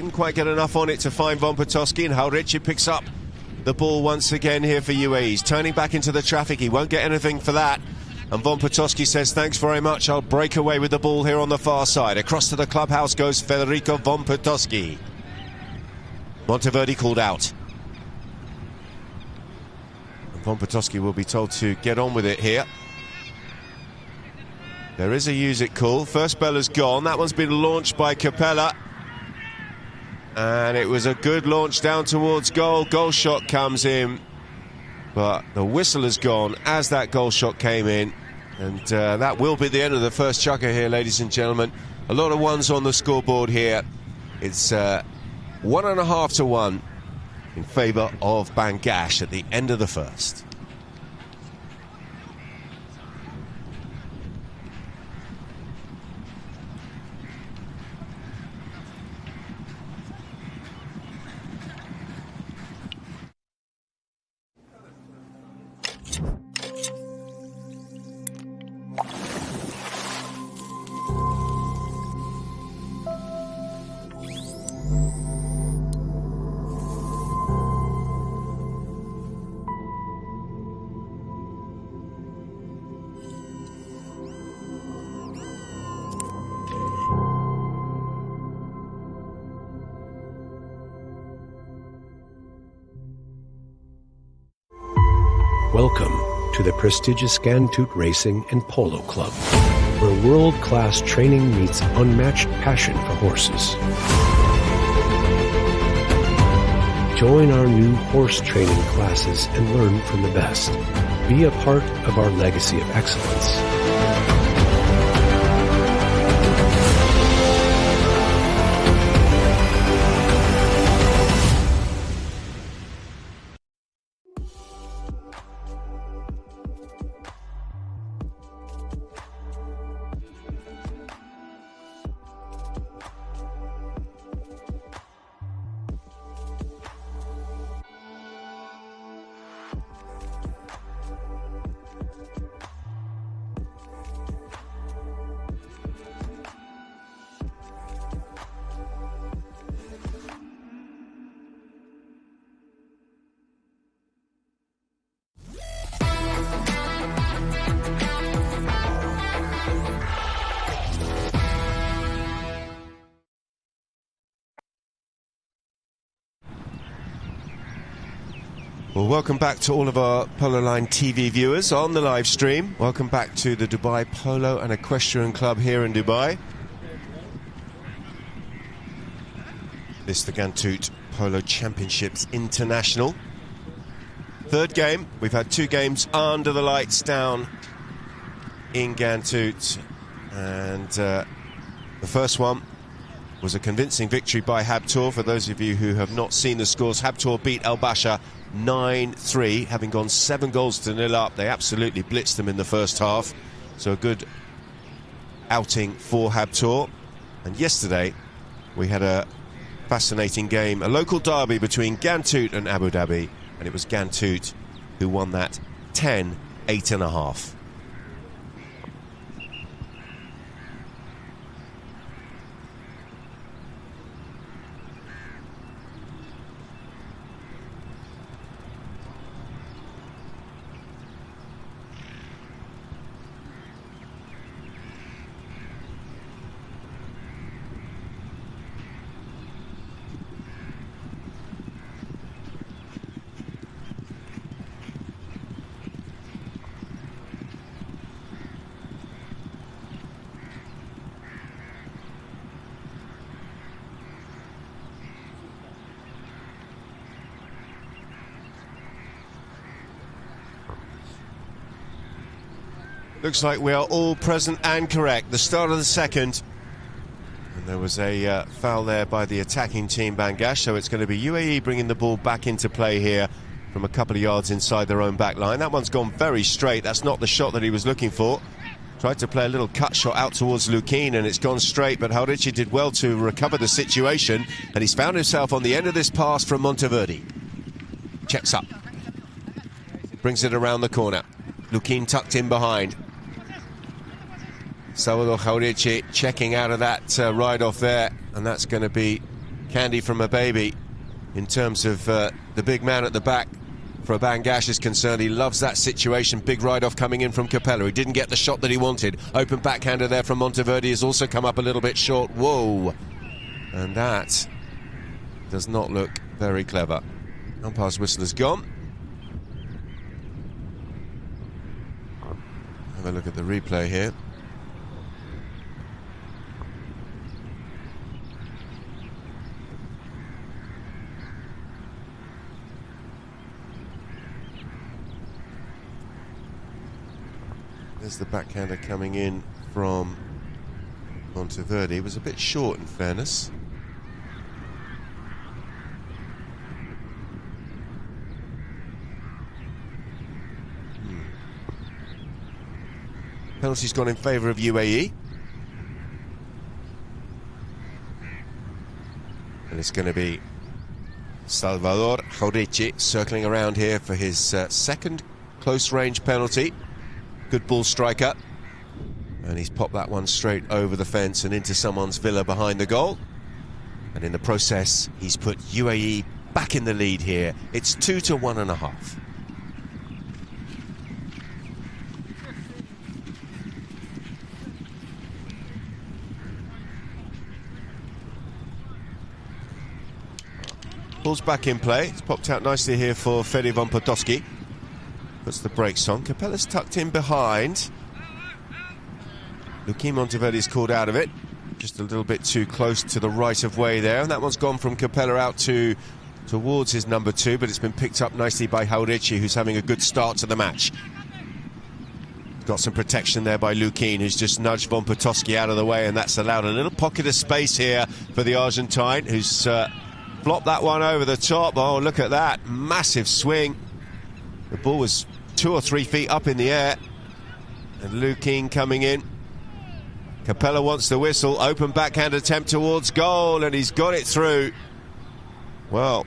didn't quite get enough on it to find Von Potosky, and Haurici picks up the ball once again here for UAE. He's turning back into the traffic. He won't get anything for that. And Von Potosky says, thanks very much, I'll break away with the ball here on the far side. Across to the clubhouse goes Federico Von Potosky. Monteverde called out. And Von Potosky will be told to get on with it here. There is a use it call. First bell has gone. That one's been launched by Capella. And it was a good launch down towards goal. Goal shot comes in. But the whistle has gone as that goal shot came in. And that will be the end of the first chukker here, ladies and gentlemen. A lot of ones on the scoreboard here. It's 1.5 to 1 in favour of Bangladesh at the end of the first. Welcome to the prestigious Ghantoot Racing and Polo Club, where world-class training meets unmatched passion for horses. Join our new horse training classes and learn from the best. Be a part of our legacy of excellence. Well, welcome back to all of our Polo Line TV viewers on the live stream. Welcome back to the Dubai Polo and Equestrian Club here in Dubai. This is the Ghantoot Polo Championships International. Third game. We've had 2 games under the lights down in Ghantoot. And the first one was a convincing victory by Habtoor. For those of you who have not seen the scores, Habtoor beat El Basha 9-3, having gone 7 goals to 0 up. They absolutely blitzed them in the first half. So a good outing for Habtoor. And yesterday we had a fascinating game, a local derby between Ghantoot and Abu Dhabi, and it was Ghantoot who won that 10-8.5. Looks like we are all present and correct. The start of the second. And there was a foul there by the attacking team, Bangladesh. So it's going to be UAE bringing the ball back into play here from a couple of yards inside their own back line. That one's gone very straight. That's not the shot that he was looking for. Tried to play a little cut shot out towards Lukin, and it's gone straight. But Haurici did well to recover the situation. And he's found himself on the end of this pass from Monteverde. Checks up. Brings it around the corner. Lukin tucked in behind. Salvador Haurici checking out of that ride off there, and that's going to be candy from a baby in terms of the big man at the back. For Bangash is concerned, he loves that situation. Big ride-off coming in from Capello. He didn't get the shot that he wanted. Open backhander there from Monteverde has also come up a little bit short. Whoa! And that does not look very clever. Umpire's whistle is gone. Have a look at the replay here. There's the backhander coming in from Monteverde. It was a bit short, in fairness. Penalty's gone in favour of UAE. And it's going to be Salvador Jauretche circling around here for his second close-range penalty. Good ball striker. And he's popped that one straight over the fence and into someone's villa behind the goal. And in the process, he's put UAE back in the lead here. It's 2 to 1.5. Ball's back in play. It's popped out nicely here for Fede von Potosky. Puts the brakes on. Capella's tucked in behind. Luquin Monteverde's called out of it. Just a little bit too close to the right of way there. And that one's gone from Capella out towards his number 2, but it's been picked up nicely by Jauretche, who's having a good start to the match. Got some protection there by Luquin, who's just nudged von Potosky out of the way, and that's allowed a little pocket of space here for the Argentine, who's flopped that one over the top. Oh, look at that. Massive swing. The ball was 2 or 3 feet up in the air. And Luquin coming in. Capella wants the whistle. Open backhand attempt towards goal, and he's got it through. Well,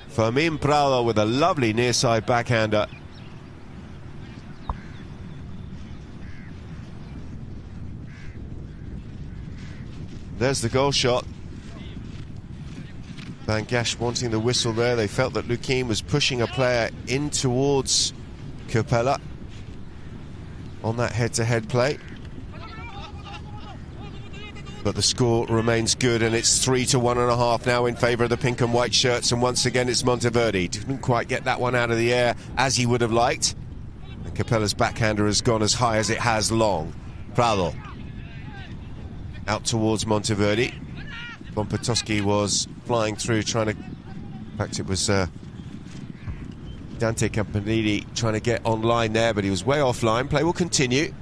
Fermin Prado with a lovely near-side backhander. There's the goal shot. Bangash wanting the whistle there. They felt that Luquin was pushing a player in towards Capella on that head-to-head play. But the score remains good, and it's 3 to 1.5 now in favour of the pink and white shirts. And once again, it's Monteverde. Didn't quite get that one out of the air as he would have liked. And Capella's backhander has gone as high as it has long. Prado out towards Monteverde. Von Potosky was flying through, trying to... In fact, it was Dante Campanile trying to get online there, but he was way offline. Play will continue.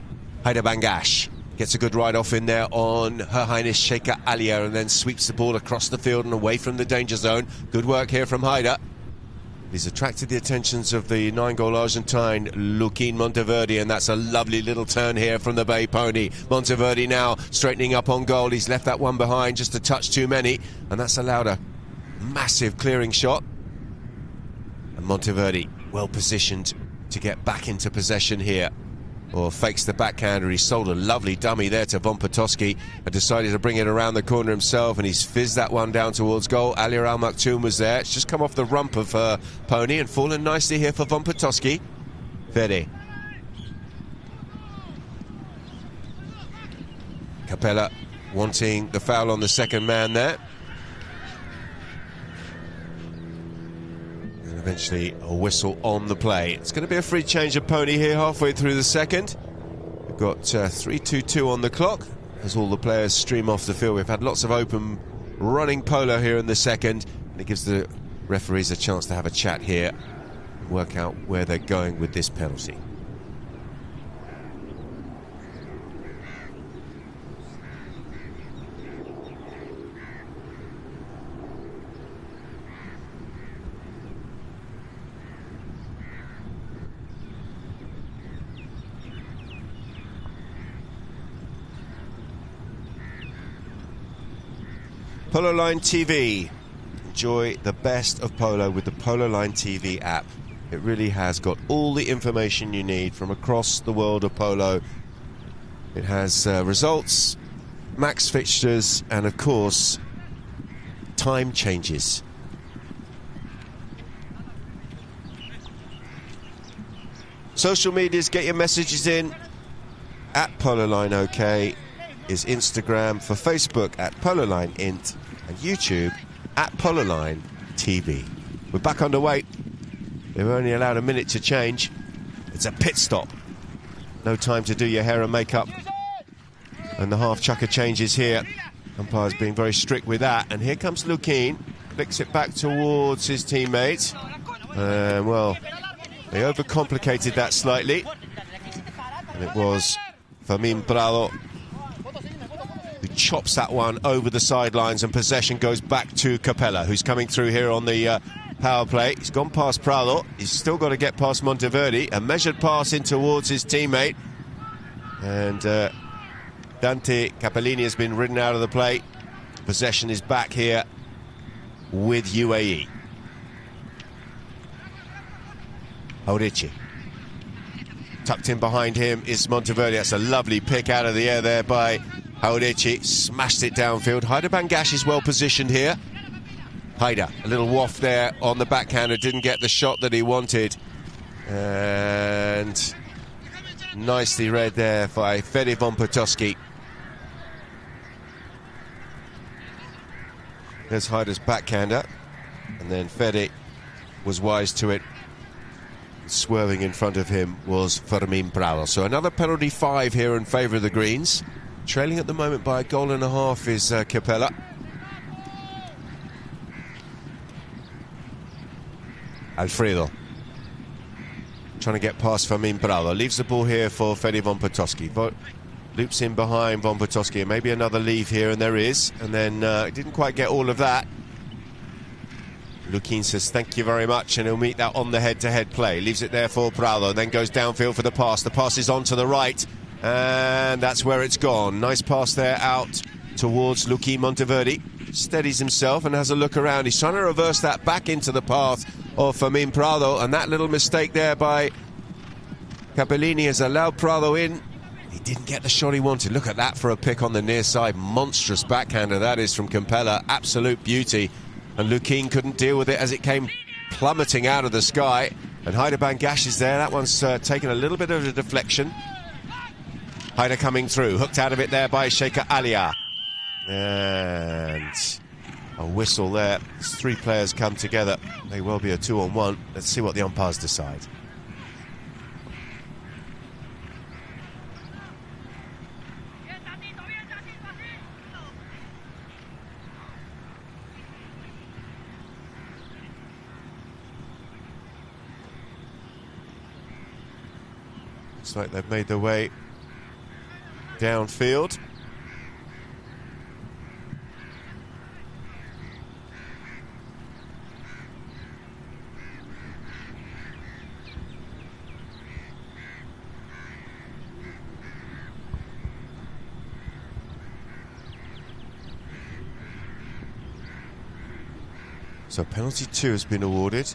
Haida Bangash gets a good ride-off in there on Her Highness Sheikha Alia, and then sweeps the ball across the field and away from the danger zone. Good work here from Haida. He's attracted the attentions of the 9-goal Argentine, Luquin Monteverde, and that's a lovely little turn here from the Bay Pony. Monteverde now straightening up on goal. He's left that one behind, just a touch too many, and that's allowed a massive clearing shot. And Monteverde well positioned to get back into possession here. Or fakes the backhander. He sold a lovely dummy there to von Potosky and decided to bring it around the corner himself, and he's fizzed that one down towards goal. Ali Al Maktoum was there. It's just come off the rump of Pony and fallen nicely here for von Potosky. Fede. Capella wanting the foul on the second man there. Eventually a whistle on the play. It's going to be a free change of Pony here halfway through the second. We've got 3:22 on the clock as all the players stream off the field. We've had lots of open running polo here in the second, and it gives the referees a chance to have a chat here and work out where they're going with this penalty. Polo Line TV. Enjoy the best of polo with the Polo Line TV app. It really has got all the information you need from across the world of polo. It has results, max fixtures, and of course time changes. Social medias, get your messages in. At Pololine OK is Instagram. For Facebook, at Pololine Int. And YouTube, at Pololine TV. We're back underway. They were only allowed a minute to change. It's a pit stop. No time to do your hair and makeup. And the half chukker changes here. Umpire's being very strict with that. And here comes Lukin. Flicks it back towards his teammate. Well, they overcomplicated that slightly. And it was Fermin Prado who chops that one over the sidelines, and possession goes back to Capella, who's coming through here on the power play. He's gone past Prado. He's still got to get past Monteverde. A measured pass in towards his teammate. And Dante Capellini has been ridden out of the play. Possession is back here with UAE. Aurici. Tucked in behind him is Monteverde. That's a lovely pick out of the air there by Aurici. Smashed it downfield. Haider Bangash is well positioned here. Haider, a little waft there on the backhander. Didn't get the shot that he wanted. And nicely read there by Fede von Potosky. There's Haider's backhander. And then Fede was wise to it. Swerving in front of him was Fermin Prado. So another penalty 5 here in favour of the Greens. Trailing at the moment by a goal and a half is Capella. Alfredo trying to get past Fermin Prado. Leaves the ball here for Fede von Potosky. Loops in behind von Potosky, and maybe another leave here, and there is. And then didn't quite get all of that. Lukin says thank you very much, and he'll meet that on the head-to-head play. Leaves it there for Prado, then goes downfield for the pass. The pass is on to the right, and that's where it's gone. Nice pass there out towards Lukin Monteverde. Steadies himself and has a look around. He's trying to reverse that back into the path of Fermin Prado, and that little mistake there by Capellini has allowed Prado in. He didn't get the shot he wanted. Look at that for a pick on the near side. Monstrous backhander that is from Capella. Absolute beauty. And Lukin couldn't deal with it as it came plummeting out of the sky. And Haider Bangash is there. That one's taken a little bit of a deflection. Haider coming through. Hooked out of it there by Sheikha Alia. And a whistle there. As 3 players come together. May well be a 2-on-1. Let's see what the umpires decide. Looks like they've made their way downfield. So penalty 2 has been awarded.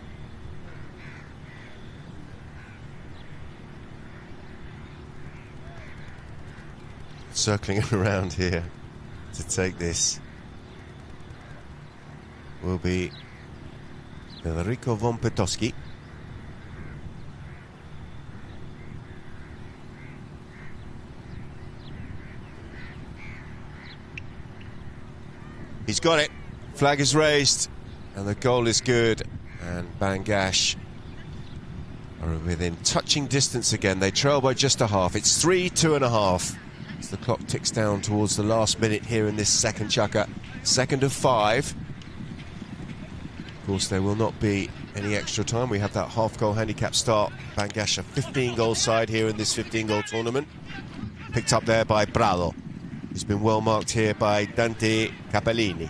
Circling around here to take this will be Enrico von Potosky. He's got it. Flag is raised and the goal is good, and Bangash are within touching distance again. They trail by just a half. It's 3-2.5 as the clock ticks down towards the last minute here in this second chukker. Second of 5. Of course, there will not be any extra time. We have that half-goal handicap start. Bangash a 15-goal side here in this 15-goal tournament. Picked up there by Prado. He's been well marked here by Dante Capellini.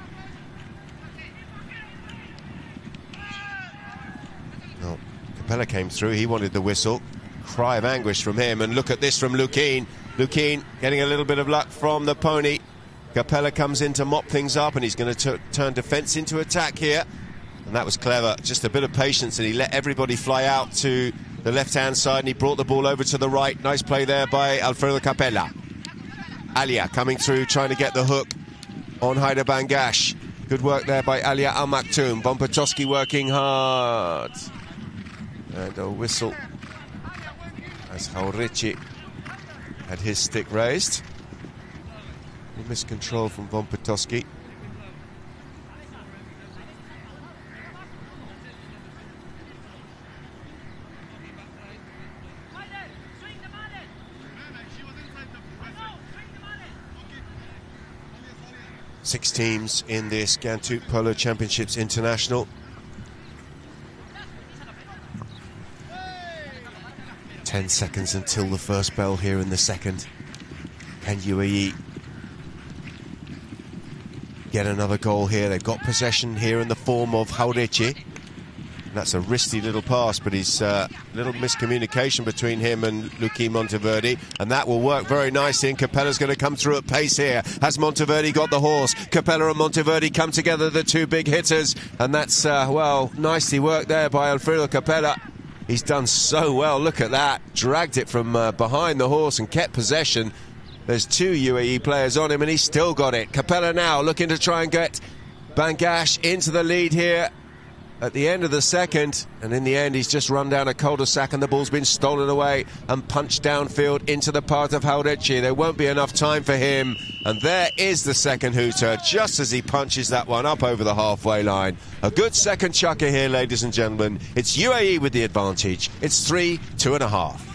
Well, Capella came through. He wanted the whistle. Cry of anguish from him. And look at this from Lukin. Lukin getting a little bit of luck from the pony. Capella comes in to mop things up, and he's going to turn defence into attack here. And that was clever. Just a bit of patience, and he let everybody fly out to the left-hand side, and he brought the ball over to the right. Nice play there by Alfredo Capella. Alia coming through, trying to get the hook on Haider Bangash. Good work there by Alia Al Maktoum. Von Potocki working hard. And a whistle as Haurici had his stick raised. A miscontrol from Von Potocki. Six teams in this Ghantoot Polo Championships International. 10 seconds until the first bell here in the second. Can UAE get another goal here? They've got possession here in the form of Haurici. That's a risky little pass, but he's little miscommunication between him and Luki Monteverde, and that will work very nicely, and Capella's going to come through at pace here. Has Monteverde got the horse? Capella and Monteverde come together, the two big hitters, and that's, well, nicely worked there by Alfredo Capella. He's done so well, look at that. Dragged it from behind the horse and kept possession. There's two UAE players on him, and he's still got it. Capella now looking to try and get Bangash into the lead here at the end of the second, and in the end he's just run down a cul-de-sac and the ball's been stolen away and punched downfield into the path of Haurici. There won't be enough time for him, and there is the second hooter just as he punches that one up over the halfway line. A good second chukker here, ladies and gentlemen. It's UAE with the advantage. It's 3-2.5.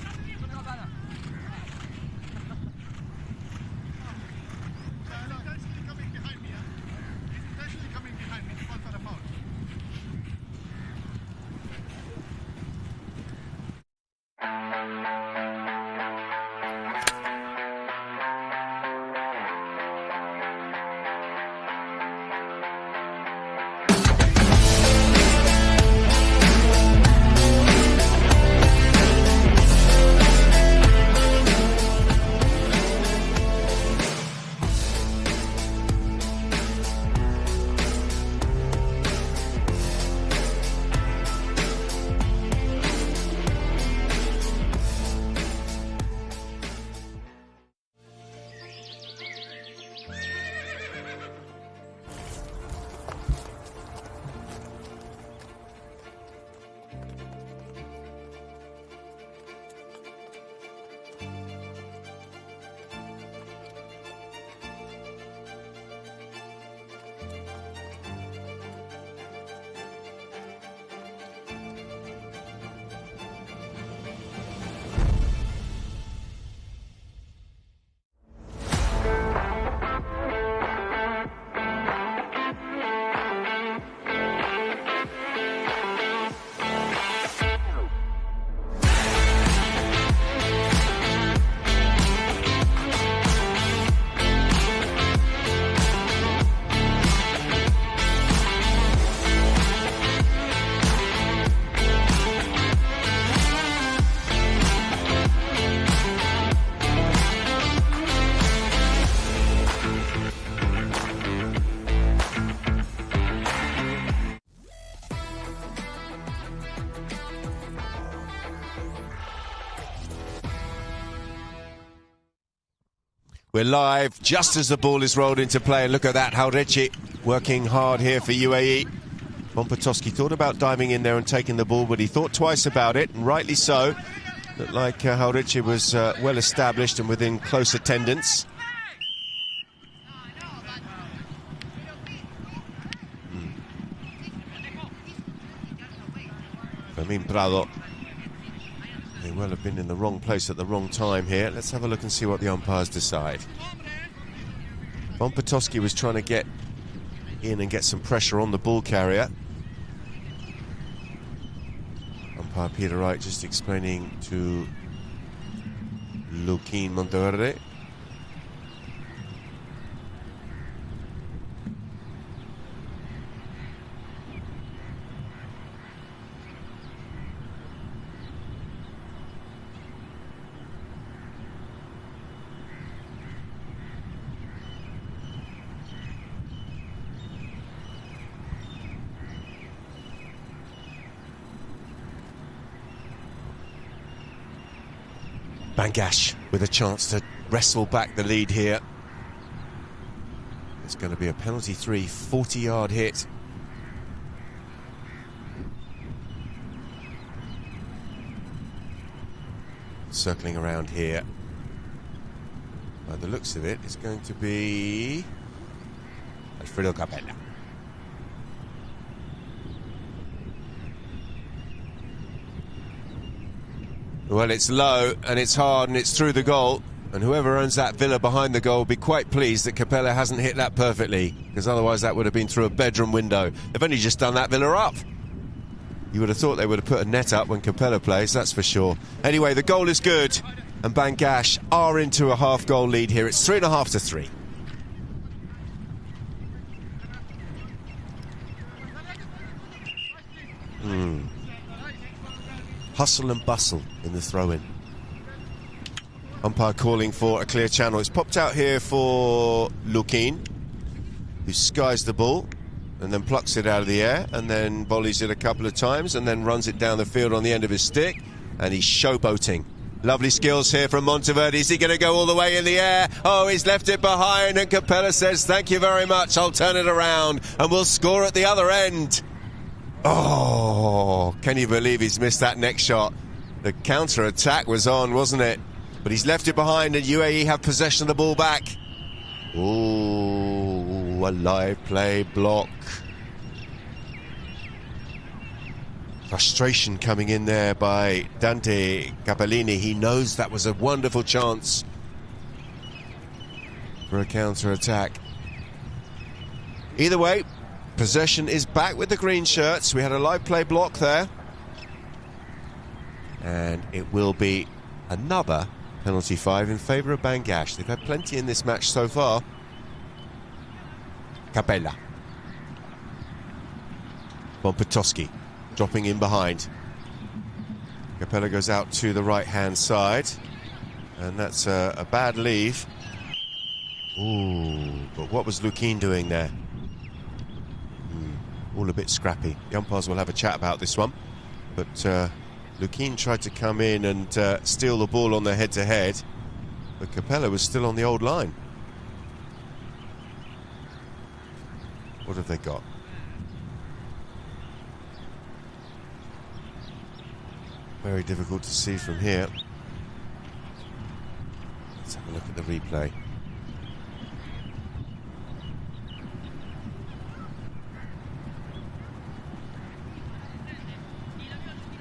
We're live just as the ball is rolled into play, and look at that, Haurici working hard here for UAE. Von Potocki thought about diving in there and taking the ball, but he thought twice about it, and rightly so. Looked like Haurici was well established and within close attendance. Fermin Prado may well have been in the wrong place at the wrong time here. Let's have a look and see what the umpires decide. Von Potocki was trying to get in and get some pressure on the ball carrier. Umpire Peter Wright just explaining to Lukin Monteverde. Bangash with a chance to wrestle back the lead here. It's It's going to be a penalty 3, 40-yard hit. Circling around here. By the looks of it, it's going to be Alfredo Capella. Well, it's low and it's hard and it's through the goal, and whoever owns that villa behind the goal will be quite pleased that Capella hasn't hit that perfectly, because otherwise that would have been through a bedroom window. They've only just done that villa up. You would have thought they would have put a net up when Capella plays, that's for sure. Anyway, the goal is good, and Bangladesh are into a half-goal lead here. It's 3.5 to 3. Hustle and bustle in the throw-in. Umpire calling for a clear channel. It's popped out here for Lukin, who skies the ball and then plucks it out of the air and then volleys it a couple of times and then runs it down the field on the end of his stick, and he's showboating. Lovely skills here from Monteverde. Is he going to go all the way in the air? Oh, he's left it behind, and Capella says, thank you very much, I'll turn it around, and we'll score at the other end. Oh, can you believe he's missed that next shot? The counter-attack was on, wasn't it? But he's left it behind, and UAE have possession of the ball back. Ooh, a live play block. Frustration coming in there by Dante Capellini. He knows that was a wonderful chance for a counter-attack. Either way, possession is back with the green shirts. We had a live play block there. And it will be another penalty 5 in favour of Bangladesh. They've had plenty in this match so far. Capella. Bompatoski dropping in behind. Capella goes out to the right-hand side. And that's a bad leave. Ooh, but what was Lukin doing there? All a bit scrappy. The umpires will have a chat about this one. But Lukin tried to come in and steal the ball on the head-to-head. But Capella was still on the old line. What have they got? Very difficult to see from here. Let's have a look at the replay.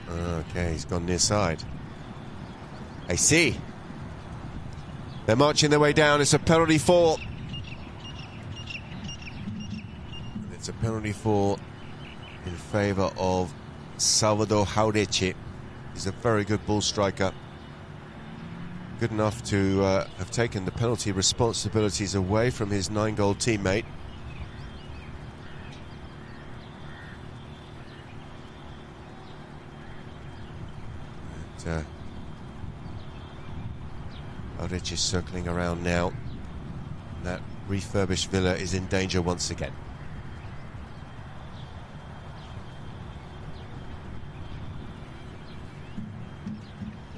Okay, he's gone near side. I see. They're marching their way down. It's a penalty 4. It's a penalty 4 in favour of Salvador Jauretche. He's a very good ball striker. Good enough to have taken the penalty responsibilities away from his 9-goal teammate. Jauretche is circling around now. That refurbished villa is in danger once again.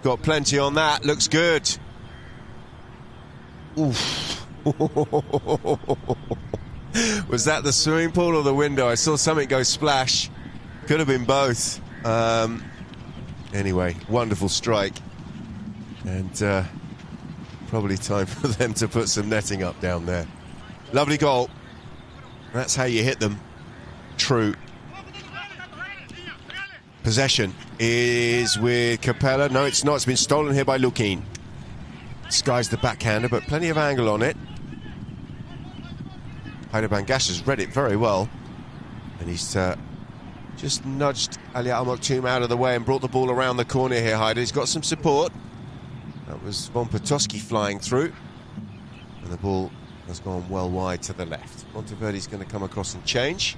Got plenty on that, looks good. Oof. Was that the swimming pool or the window? I saw something go splash. Could have been both. Anyway, wonderful strike. And probably time for them to put some netting up down there. Lovely goal. That's how you hit them. True. Possession is with Capella. No, it's not. It's been stolen here by Lukin. Skies the backhander, but plenty of angle on it. Haidar Bangladesh has read it very well. And he's just nudged Ali Al Maktoum out of the way and brought the ball around the corner here, Haidar. He's got some support. That was Bompatoski flying through. And the ball has gone well wide to the left. Monteverde's going to come across and change.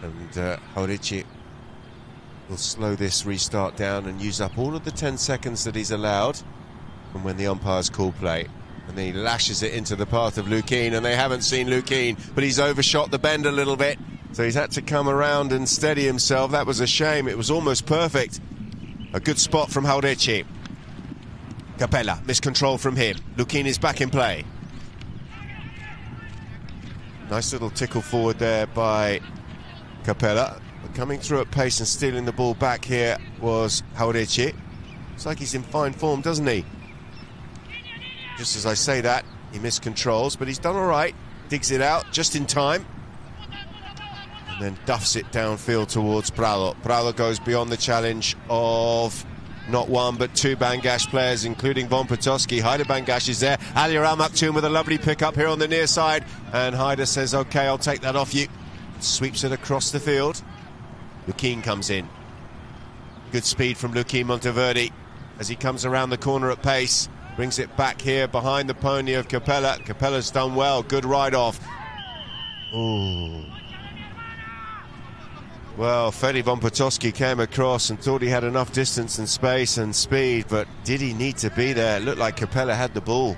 And Jauretche will slow this restart down and use up all of the 10 seconds that he's allowed from when the umpires call play. And then he lashes it into the path of Lukin, and they haven't seen Lukin, but he's overshot the bend a little bit. So he's had to come around and steady himself. That was a shame. It was almost perfect. A good spot from Jauretche. Capella, miscontrol from him. Lukin is back in play. Nice little tickle forward there by Capella. But coming through at pace and stealing the ball back here was Jauretche. Looks like he's in fine form, doesn't he? Just as I say that, he miscontrols, but he's done all right. Digs it out just in time. And then duffs it downfield towards Prado. Prado goes beyond the challenge of not one but two Bangash players, including Von Potosky. Haider Bangash is there. Ali Al Maktoum with a lovely pick-up here on the near side. And Haider says, OK, I'll take that off you. Sweeps it across the field. Lukin comes in. Good speed from Lukin Monteverde as he comes around the corner at pace. Brings it back here behind the pony of Capella. Capella's done well. Good ride-off. Ooh. Well, Freddy Von Potosky came across and thought he had enough distance and space and speed, but did he need to be there? It looked like Capella had the ball.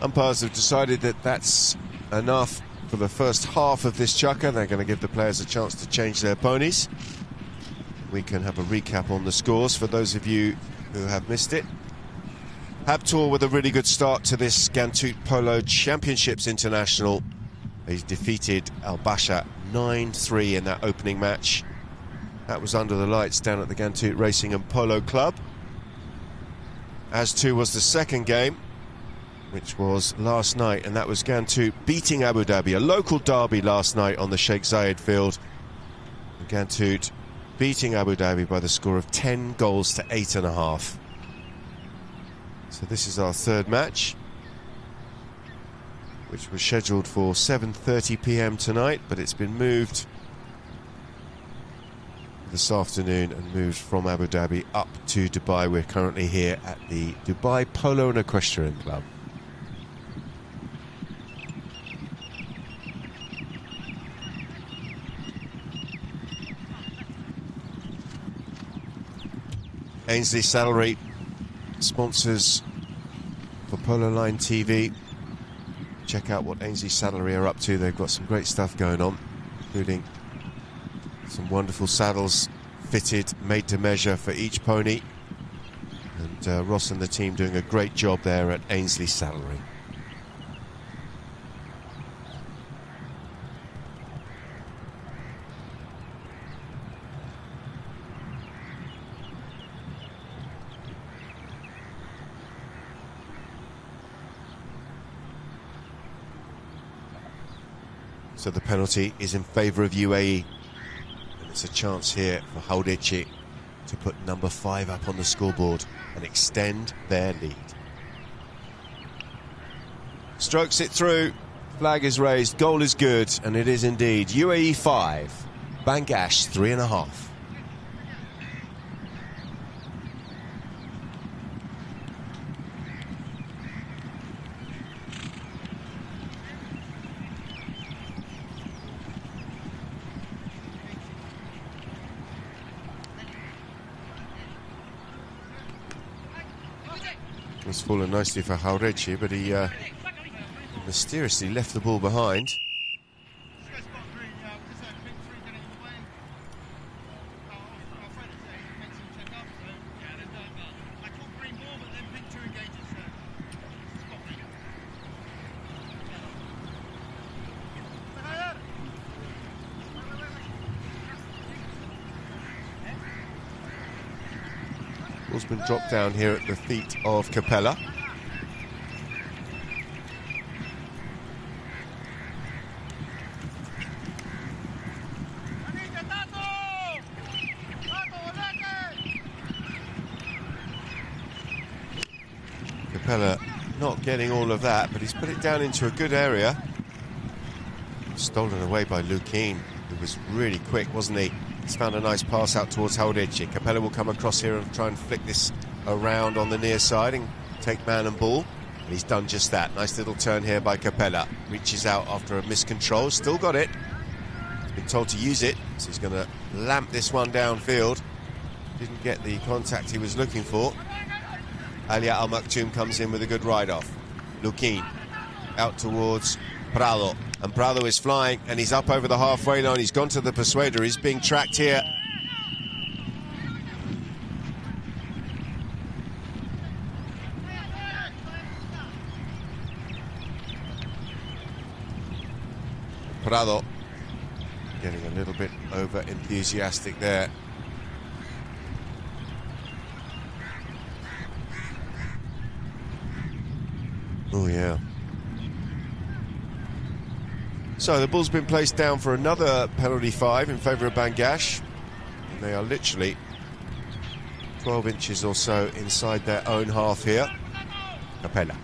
Umpires have decided that that's enough for the first half of this chukker. They're going to give the players a chance to change their ponies. We can have a recap on the scores for those of you who have missed it. Habtoor with a really good start to this Ghantoot Polo Championships International. He's defeated Al Basha 9-3 in that opening match. That was under the lights down at the Ghantoot Racing and Polo Club. As too was the second game, which was last night, and that was Ghantoot beating Abu Dhabi, a local derby last night on the Sheikh Zayed field. And Ghantoot beating Abu Dhabi by the score of 10 goals to 8.5. So this is our third match, which was scheduled for 7:30 p.m. tonight, but it's been moved this afternoon and moved from Abu Dhabi up to Dubai. We're currently here at the Dubai Polo and Equestrian Club. Ainsley Salary sponsors for Polo Line TV. Check out what Ainsley Saddlery are up to. They've got some great stuff going on, including some wonderful saddles fitted, made to measure for each pony. And Ross and the team doing a great job there at Ainsley Saddlery. So the penalty is in favour of UAE. And it's a chance here for Jauretche to put number 5 up on the scoreboard and extend their lead. Strokes it through, flag is raised, goal is good, and it is indeed. UAE 5, Bangash 3.5. It's fallen nicely for Jauretche, but he mysteriously left the ball behind. Ball's been dropped down here at the feet of Capella. Capella not getting all of that, but he's put it down into a good area. Stolen away by Lukin, who was really quick, wasn't he? He's found a nice pass out towards Jauretche. Capella will come across here and try and flick this around on the near side and take man and ball. And he's done just that. Nice little turn here by Capella. Reaches out after a miscontrol. Still got it. He's been told to use it, so he's going to lamp this one downfield. Didn't get the contact he was looking for. Ali Al Maktoum comes in with a good ride-off. Lukin out towards Prado. And Prado is flying, and he's up over the halfway line. He's gone to the persuader. He's being tracked here. Prado getting a little bit over enthusiastic there. Oh yeah. So the ball's been placed down for another penalty 5 in favour of Bangash. And they are literally 12 inches or so inside their own half here. Capella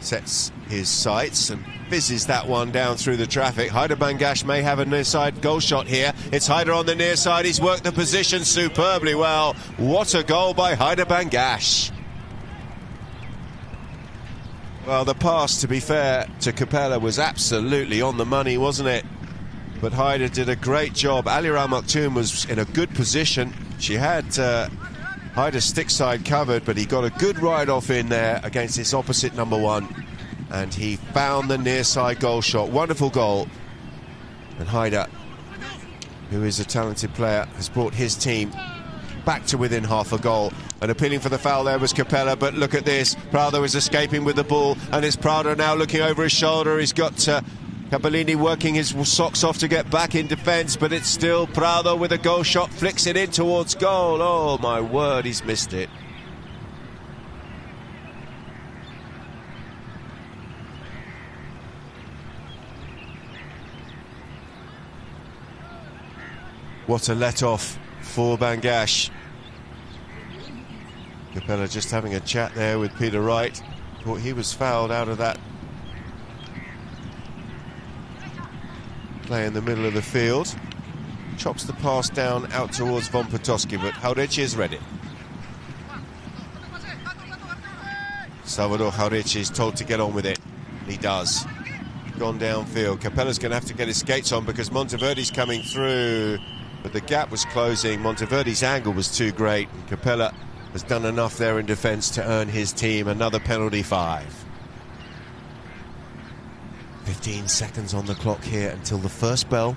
sets his sights and fizzes that one down through the traffic. Haider Bangash may have a near side goal shot here. It's Haider on the near side. He's worked the position superbly well. What a goal by Haider Bangash. Well, the pass, to be fair, to Capella was absolutely on the money, wasn't it? But Haider did a great job. Ali Maktoum was in a good position. She had Haider's stick side covered, but he got a good ride-off in there against his opposite number 1. And he found the near side goal shot. Wonderful goal. And Haider, who is a talented player, has brought his team back to within half a goal. And appealing for the foul there was Capella, but look at this. Prado is escaping with the ball, and it's Prado now looking over his shoulder. He's got Capellini working his socks off to get back in defence, but it's still Prado with a goal shot, flicks it in towards goal. Oh my word, he's missed it. What a let-off for Bangash. Capella just having a chat there with Peter Wright. Thought he was fouled out of that play in the middle of the field. Chops the pass down out towards Von Potosky, but Jauretche is ready. Salvador Jauretche is told to get on with it. He does. Gone downfield. Capella's going to have to get his skates on because Monteverdi's coming through. But the gap was closing. Monteverdi's angle was too great. And Capella has done enough there in defence to earn his team another penalty 5. 15 seconds on the clock here until the first bell.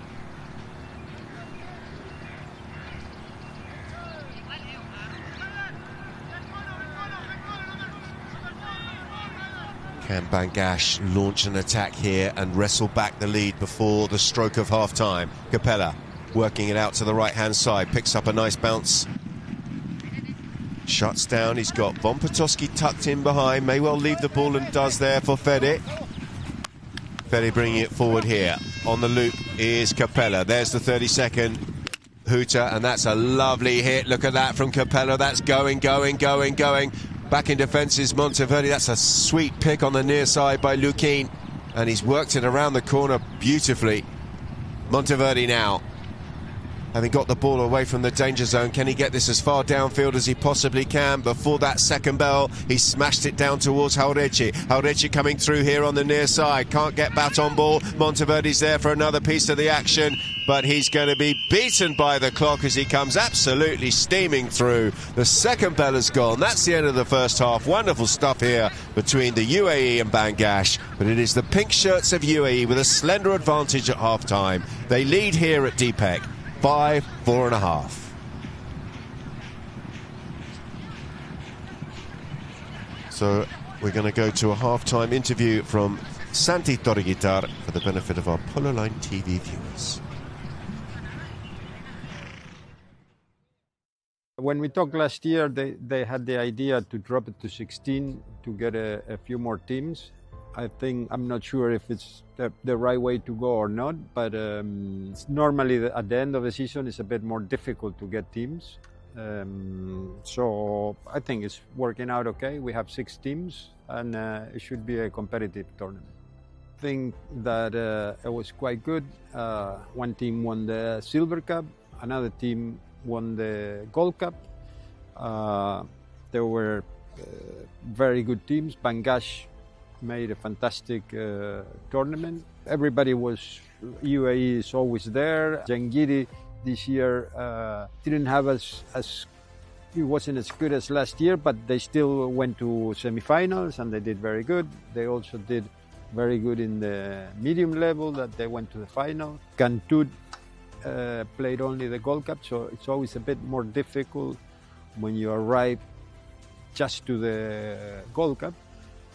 Can Bangash launch an attack here and wrestle back the lead before the stroke of half-time? Capella working it out to the right-hand side, picks up a nice bounce. Shuts down, he's got Von Potosky tucked in behind, may well leave the ball and does there for Fede. Fede bringing it forward here. On the loop is Capella. There's the 32nd hooter, and that's a lovely hit. Look at that from Capella. That's going. Back in defence is Monteverdi. That's a sweet pick on the near side by Lukin, and he's worked it around the corner beautifully. Monteverdi now, having got the ball away from the danger zone, can he get this as far downfield as he possibly can before that second bell? He smashed it down towards Jauretche. Jauretche coming through here on the near side. Can't get bat on ball. Monteverdi's there for another piece of the action, but he's going to be beaten by the clock as he comes absolutely steaming through. The second bell is gone. That's the end of the first half. Wonderful stuff here between the UAE and Bangash, but it is the pink shirts of UAE with a slender advantage at half-time. They lead here at Deepak. 4.5. So we're going to go to a half-time interview from Santi Torreguitar for the benefit of our Polo Line TV viewers. When we talked last year, they had the idea to drop it to 16 to get a few more teams. I'm not sure if it's the right way to go or not, but normally at the end of the season it's a bit more difficult to get teams. So I think it's working out okay. We have 6 teams and it should be a competitive tournament. I think that it was quite good. One team won the Silver Cup, another team won the Gold Cup. There were very good teams. Bangash made a fantastic tournament. Everybody UAE is always there. Jangiri this year didn't have it wasn't as good as last year, but they still went to semifinals and they did very good. They also did very good in the medium level that they went to the final. Ghantoot played only the Gold Cup, so it's always a bit more difficult when you arrive just to the Gold Cup.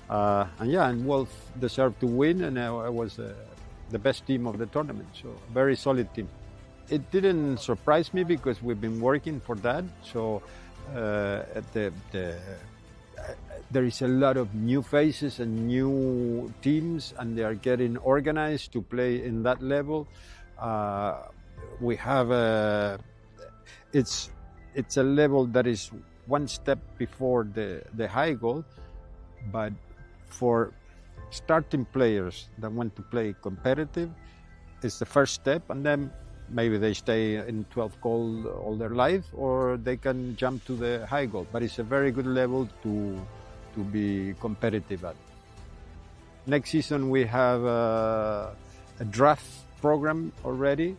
And Wolf deserved to win, and I was the best team of the tournament, so very solid team. It didn't surprise me because we've been working for that, so there is a lot of new faces and new teams, and they are getting organized to play in that level. We have it's a level that is one step before the high goal, but for starting players that want to play competitive, it's the first step, and then maybe they stay in 12 goal all their life, or they can jump to the high goal. But it's a very good level to be competitive at. Next season we have a draft program already.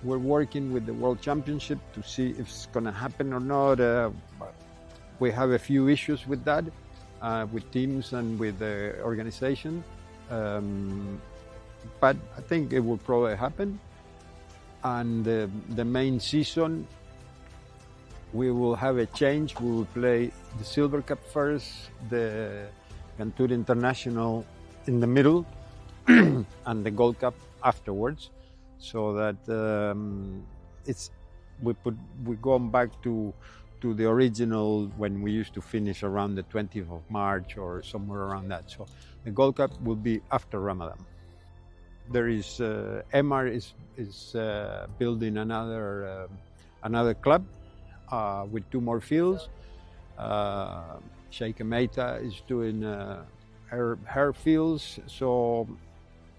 We're working with the World Championship to see if it's going to happen or not. We have a few issues with that, with teams and with the organization. But I think it will probably happen. And the main season, we will have a change. We will play the Silver Cup first, the Ghantoot International in the middle, and the Gold Cup afterwards, so that we go back to the original when we used to finish around the 20th of March or somewhere around that. So the Gold Cup will be after Ramadan. There is Emar is building another club with 2 more fields. Sheikh Meita is doing her fields. So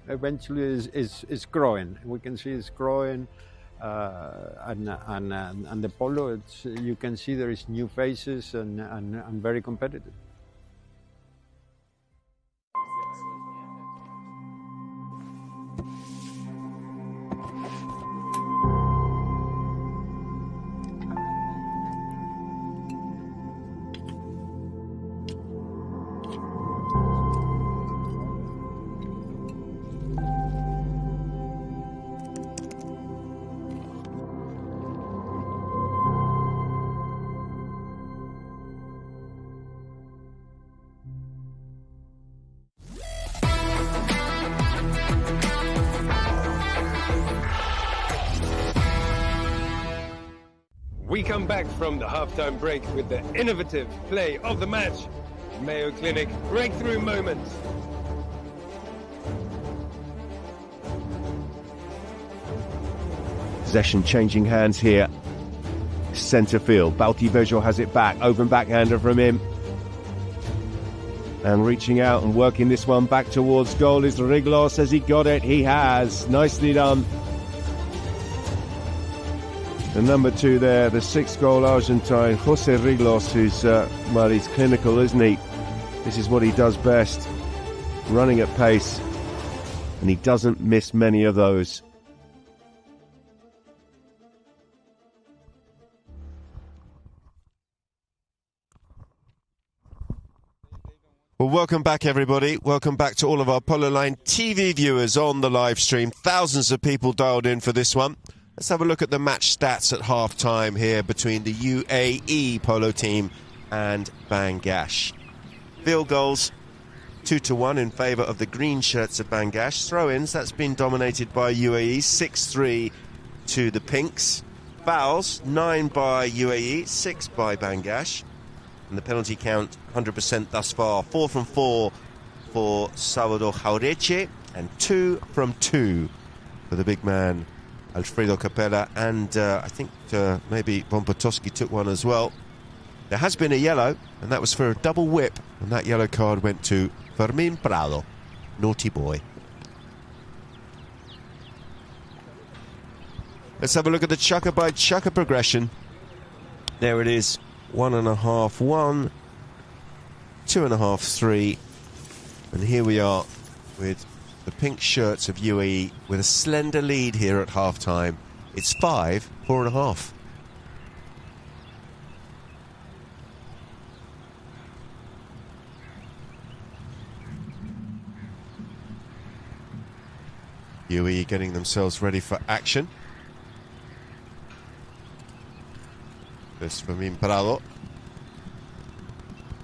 eventually is growing. We can see it's growing, and the Polo. You can see there is new faces and very competitive. We come back from the halftime break with the innovative play of the match. Mayo Clinic breakthrough moments. Possession changing hands here. Centre field. Baltivejo has it back. Open backhander from him. And reaching out and working this one back towards goal is Riglos. Has he got it? He has. Nicely done. The number 2 there, the 6th-goal Argentine, Jose Riglos, who's, he's clinical, isn't he? This is what he does best, running at pace, and he doesn't miss many of those. Well, welcome back, everybody. Welcome back to all of our Polo Line TV viewers on the live stream. Thousands of people dialed in for this one. Let's have a look at the match stats at half-time here between the UAE Polo team and Bangladesh. Field goals, 2-1 in favour of the green shirts of Bangladesh. Throw-ins, that's been dominated by UAE, 6-3 to the Pinks. Fouls, 9 by UAE, 6 by Bangladesh. And the penalty count, 100% thus far. 4 from 4 for Salvador Jaureche, and 2 from 2 for the big man Alfredo Capella, and I think maybe Von Potosky took one as well. There has been a yellow, and that was for a double whip, and that yellow card went to Fermin Prado. Naughty boy. Let's have a look at the chukker by chukker progression. There it is, 1.5, 1, 2.5, 3, and here we are with the pink shirts of UAE with a slender lead here at half-time. It's 5, 4.5. UAE getting themselves ready for action. This Fermin Prado,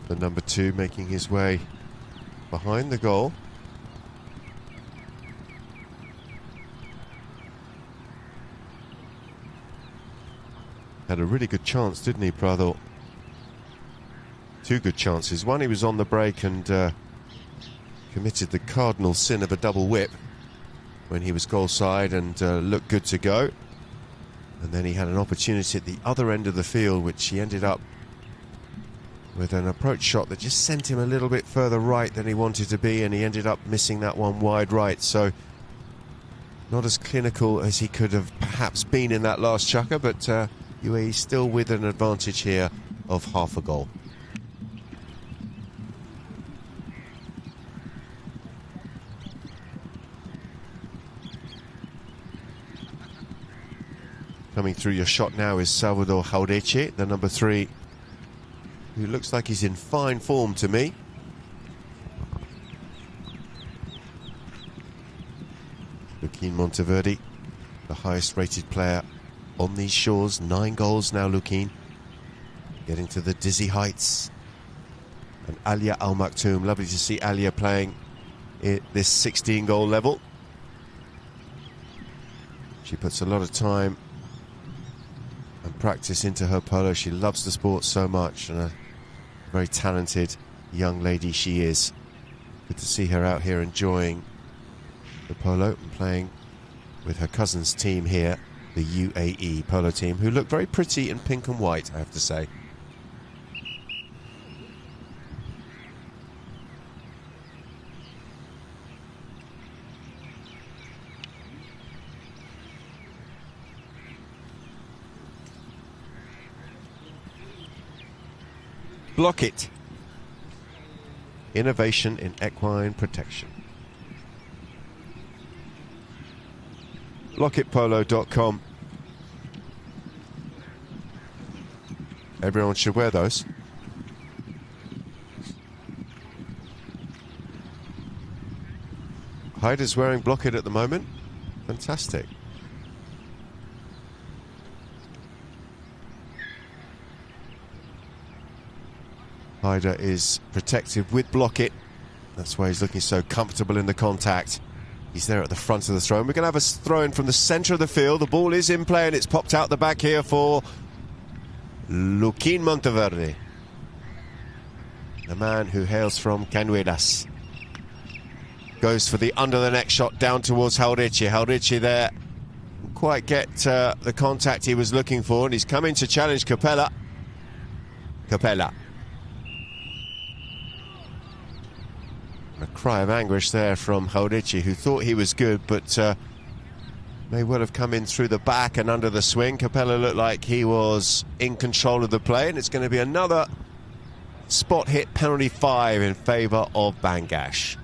the number 2, making his way behind the goal. Had a really good chance, didn't he, Prado? 2 good chances. One, he was on the break and committed the cardinal sin of a double whip when he was goal side and looked good to go. And then he had an opportunity at the other end of the field, which he ended up with an approach shot that just sent him a little bit further right than he wanted to be, and he ended up missing that one wide right. So not as clinical as he could have perhaps been in that last chukker, but UAE still with an advantage here of half a goal. Coming through your shot now is Salvador Jauretche, the number 3, who looks like he's in fine form to me. Luquín Monteverde, the highest rated player on these shores. 9 goals now, Luquín. Getting to the dizzy heights. And Alia Al Maktoum, lovely to see Alia playing at this 16-goal level. She puts a lot of time and practice into her polo. She loves the sport so much, and a very talented young lady she is. Good to see her out here enjoying the polo and playing with her cousin's team here, the UAE polo team, who look very pretty in pink and white, I have to say. Block it. Innovation in equine protection. Blockitpolo.com. Everyone should wear those. Hyder's wearing Blockit at the moment. Fantastic. Hyder is protected with Blockit. That's why he's looking so comfortable in the contact. He's there at the front of the throw. And we're going to have a throw in from the centre of the field. The ball is in play and it's popped out the back here for Luquín Monteverde, the man who hails from Canuelas. Goes for the under the neck shot down towards Jauretche. Jauretche there didn't quite get the contact he was looking for, and he's coming to challenge Capella. Capella. A cry of anguish there from Jauretche, who thought he was good, but may well have come in through the back and under the swing. Capella looked like he was in control of the play, and it's going to be another spot hit penalty 5 in favour of Bangash.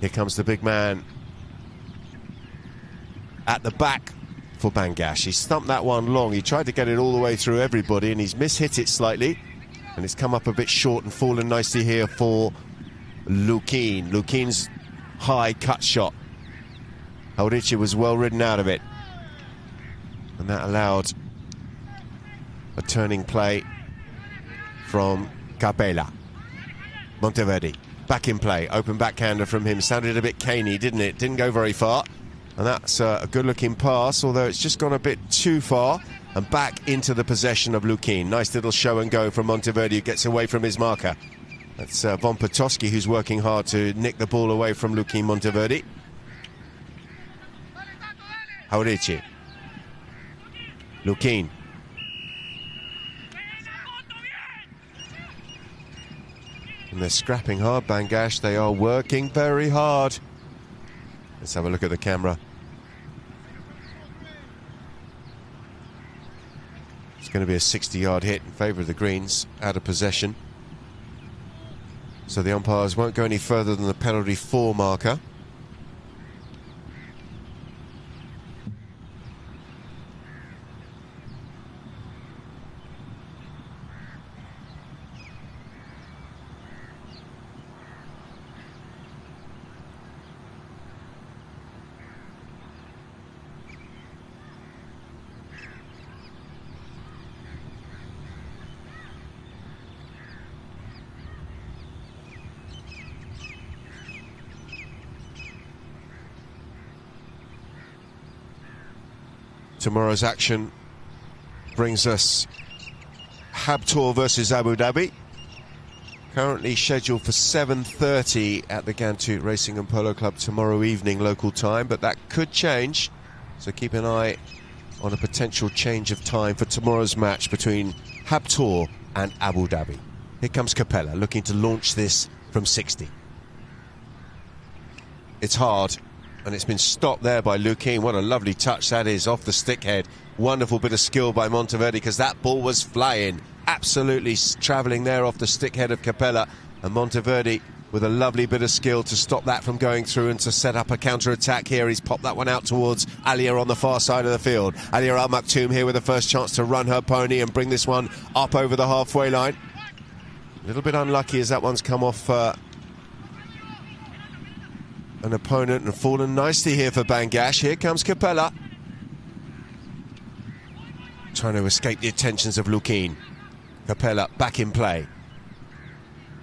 Here comes the big man at the back for Bangash. He stumped that one long. He tried to get it all the way through everybody, and he's mishit it slightly, and it's come up a bit short and fallen nicely here for Luquín. Luquín's high cut shot. Jauretche was well ridden out of it, and that allowed a turning play from Capella. Monteverde back in play, open backhander from him. Sounded a bit caney, didn't it? Didn't go very far, and that's a good looking pass, although it's just gone a bit too far, and back into the possession of Luquín. Nice little show and go from Monteverde, who gets away from his marker. That's Von Potosky, who's working hard to nick the ball away from Luquín Monteverde. Jauretche. Luquín. And they're scrapping hard, Bangash. They are working very hard. Let's have a look at the camera. It's going to be a 60-yard hit in favour of the Greens, out of possession. So the umpires won't go any further than the penalty 4 marker. Tomorrow's action brings us Habtoor versus Abu Dhabi. Currently scheduled for 7:30 at the Ghantoot Racing and Polo Club tomorrow evening local time, but that could change. So keep an eye on a potential change of time for tomorrow's match between Habtoor and Abu Dhabi. Here comes Capella looking to launch this from 60. It's hard, and it's been stopped there by Lukin. What a lovely touch that is off the stick head. Wonderful bit of skill by Monteverde, because that ball was flying. Absolutely travelling there off the stick head of Capella. And Monteverde with a lovely bit of skill to stop that from going through and to set up a counter-attack here. He's popped that one out towards Alia on the far side of the field. Alia Al Maktoum here with the first chance to run her pony and bring this one up over the halfway line. A little bit unlucky as that one's come off an opponent and fallen nicely here for Bangash. Here comes Capella, trying to escape the attentions of Lukin. Capella back in play.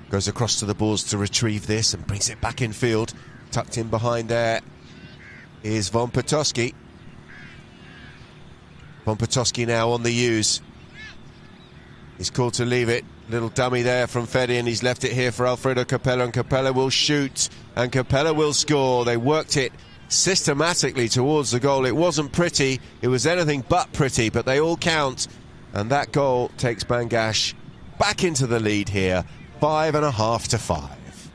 Goes across to the balls to retrieve this and brings it back in field. Tucked in behind there is Von Potosky. Von Potosky now on the use. He's called to leave it. Little dummy there from Fede, and he's left it here for Alfredo Capella, and Capella will shoot and Capella will score. They worked it systematically towards the goal. It wasn't pretty, it was anything but pretty, but they all count, and that goal takes Bangash back into the lead here, 5.5 to 5.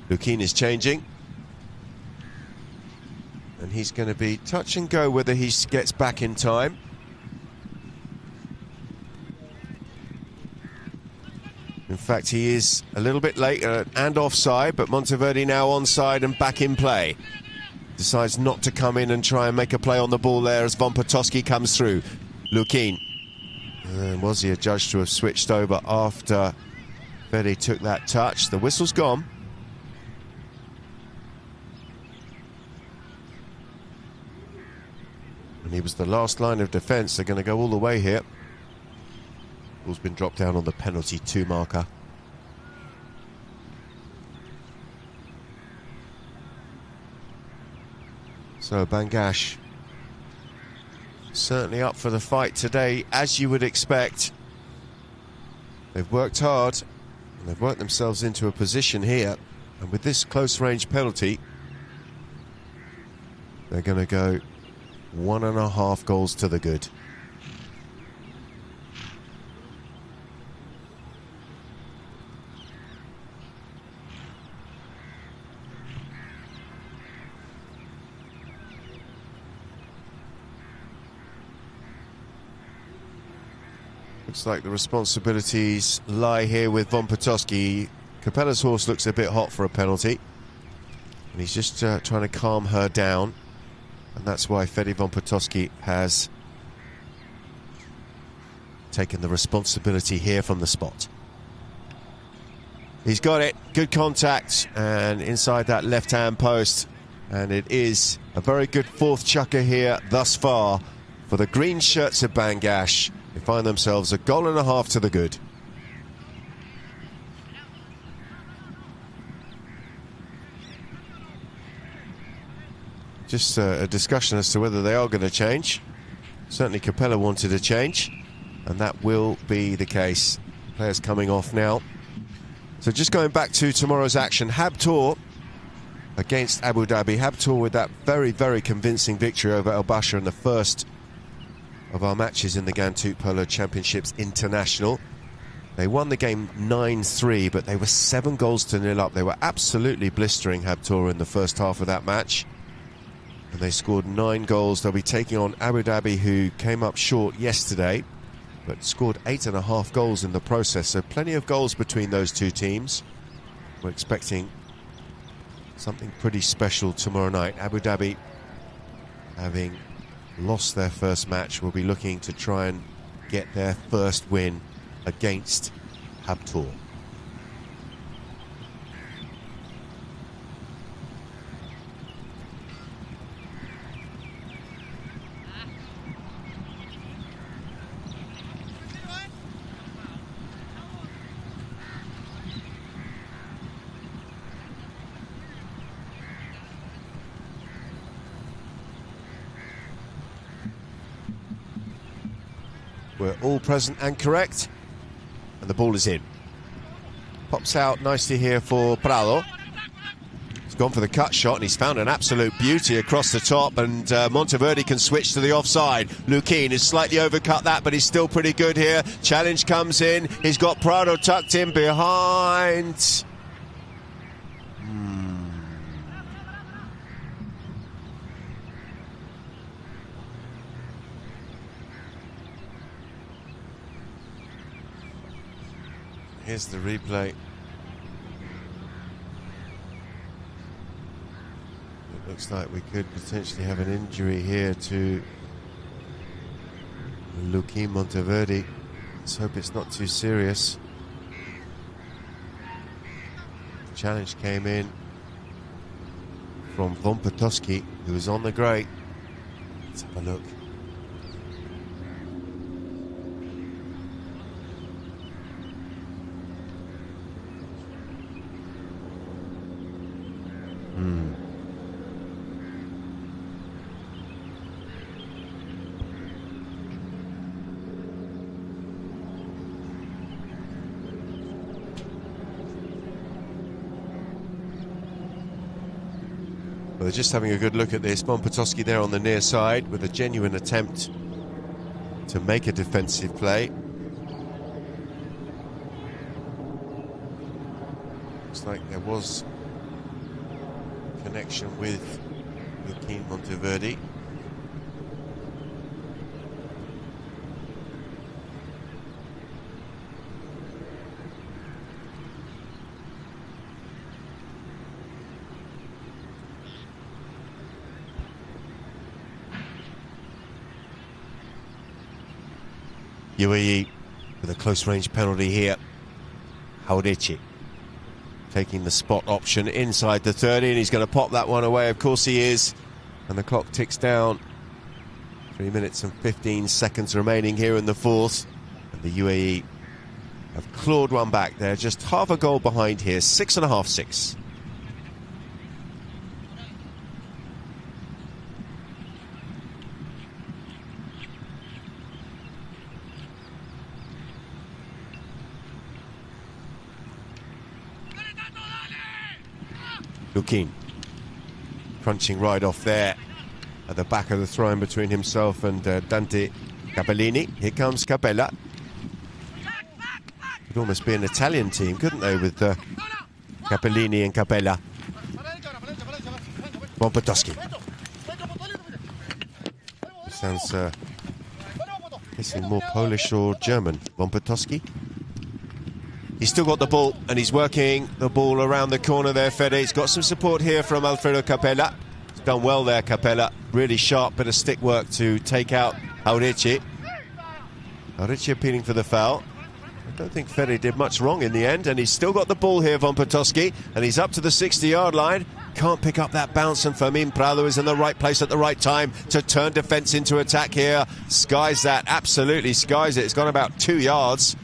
Lukin is changing, and he's going to be touch and go whether he gets back in time. In fact, he is a little bit late and offside, but Monteverde now onside and back in play. Decides not to come in and try and make a play on the ball there as Von Potosky comes through. Lukin. Was he adjudged to have switched over after Fede took that touch? The whistle's gone. And he was the last line of defence. They're going to go all the way here. Ball's been dropped down on the penalty 2 marker. So Bangash certainly up for the fight today, as you would expect. They've worked hard and they've worked themselves into a position here, and with this close range penalty they're going to go 1.5 goals to the good. Looks like the responsibilities lie here with Von Potosky. Capella's horse looks a bit hot for a penalty, and he's just trying to calm her down, and that's why Fede Von Potosky has taken the responsibility here from the spot. He's got it, good contact, and inside that left-hand post, and it is a very good 4th chukker here thus far for the green shirts of Bangash. They find themselves 1.5 goals to the good. Just a discussion as to whether they are going to change. Certainly Capella wanted a change, and that will be the case. Players coming off now. So just going back to tomorrow's action, Habtoor against Abu Dhabi. Habtoor with that very, very convincing victory over El Basha in the first of our matches in the Ghantoot Polo Championships International. They won the game 9-3, but they were 7 goals to 0 up. They were absolutely blistering Habtoor in the first half of that match, and they scored 9 goals. They'll be taking on Abu Dhabi, who came up short yesterday, but scored 8.5 goals in the process, so plenty of goals between those two teams. We're expecting something pretty special tomorrow night. Abu Dhabi, having lost their first match, will be looking to try and get their first win against Habtoor. were all present and correct. And the ball is in. Pops out nicely here for Prado. He's gone for the cut shot and he's found an absolute beauty across the top, and Monteverde can switch to the offside. Luquin has slightly overcut that, but he's still pretty good here. Challenge comes in. He's got Prado tucked in behind. Here's the replay. It looks like we could potentially have an injury here to Luquin Monteverde. Let's hope it's not too serious. The challenge came in from Vompotoski, who was on the grey. Let's have a look. Well, they're just having a good look at this. Vompotoski there on the near side with a genuine attempt to make a defensive play. Looks like there was connection with Luquin Monteverde. UAE with a close range penalty here. Haurichi taking the spot option inside the 30, and he's going to pop that one away. Of course he is. And the clock ticks down. 3 minutes and 15 seconds remaining here in the fourth. And the UAE have clawed one back there. Just half a goal behind here. 6.5, 6. Luquin crunching right off there at the back of the throw-in between himself and Dante Capellini. Here comes Capella. Could almost be an Italian team, couldn't they, with Capellini and Capella. Vompotoski. Sounds guessing more Polish or German. Vompotoski. He's still got the ball, and he's working the ball around the corner there, Fede. He's got some support here from Alfredo Capella. He's done well there, Capella. Really sharp bit of stick work to take out Haurichi. Haurichi appealing for the foul. I don't think Fede did much wrong in the end, and he's still got the ball here, Vompotoski, and he's up to the 60-yard line. Can't pick up that bounce, and Fermin Prado is in the right place at the right time to turn defence into attack here. Skies that, absolutely skies it. It's gone about 2 yards.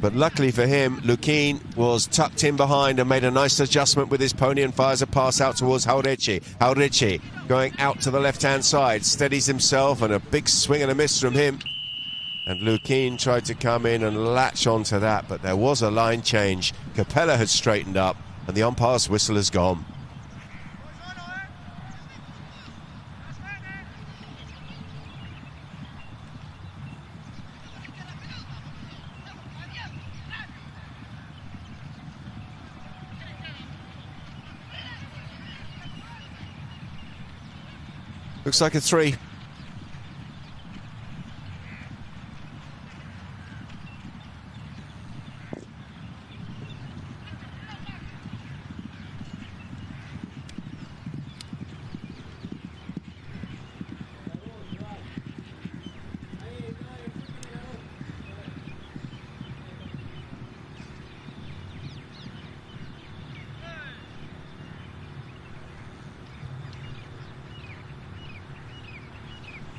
But luckily for him, Luquin was tucked in behind and made a nice adjustment with his pony and fires a pass out towards Haurichi. Haurichi going out to the left-hand side, steadies himself, and a big swing and a miss from him. And Luquin tried to come in and latch onto that, but there was a line change. Capella had straightened up, and the umpire's whistle has gone. Looks like a 3.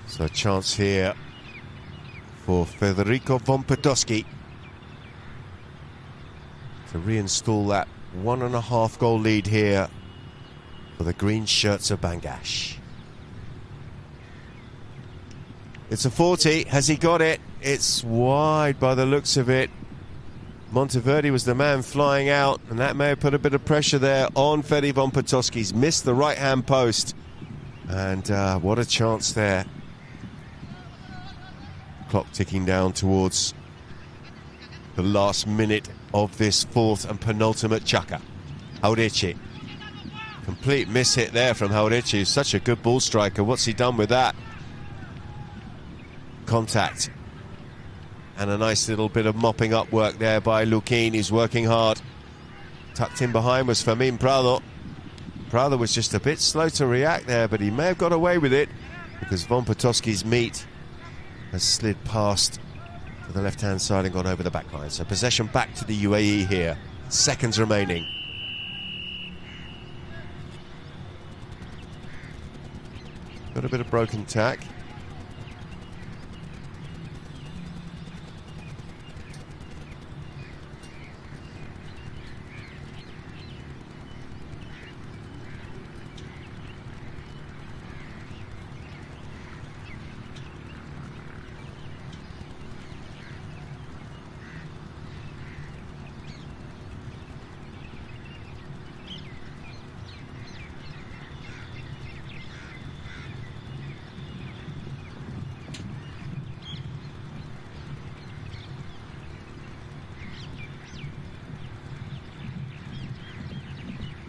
So a chance here for Federico Vompotoski to reinstall that 1.5 goal lead here for the green shirts of Bangladesh. It's a 40. Has he got it? it's wide by the looks of it. Monteverde was the man flying out, and that may have put a bit of pressure there on Fede von Potosky. He's missed the right-hand post, and what a chance there. Clock ticking down towards the last minute of this fourth and penultimate chukker. Haurichi. Complete miss hit there from Haurichi, who's such a good ball striker. What's he done with that? Contact. And a nice little bit of mopping up work there by Luquin. He's working hard. Tucked in behind was Fermin Prado. Prado was just a bit slow to react there, but he may have got away with it because von Potosky's meat has slid past to the left-hand side and gone over the back line. So possession back to the UAE here. Seconds remaining. Got a bit of broken tack.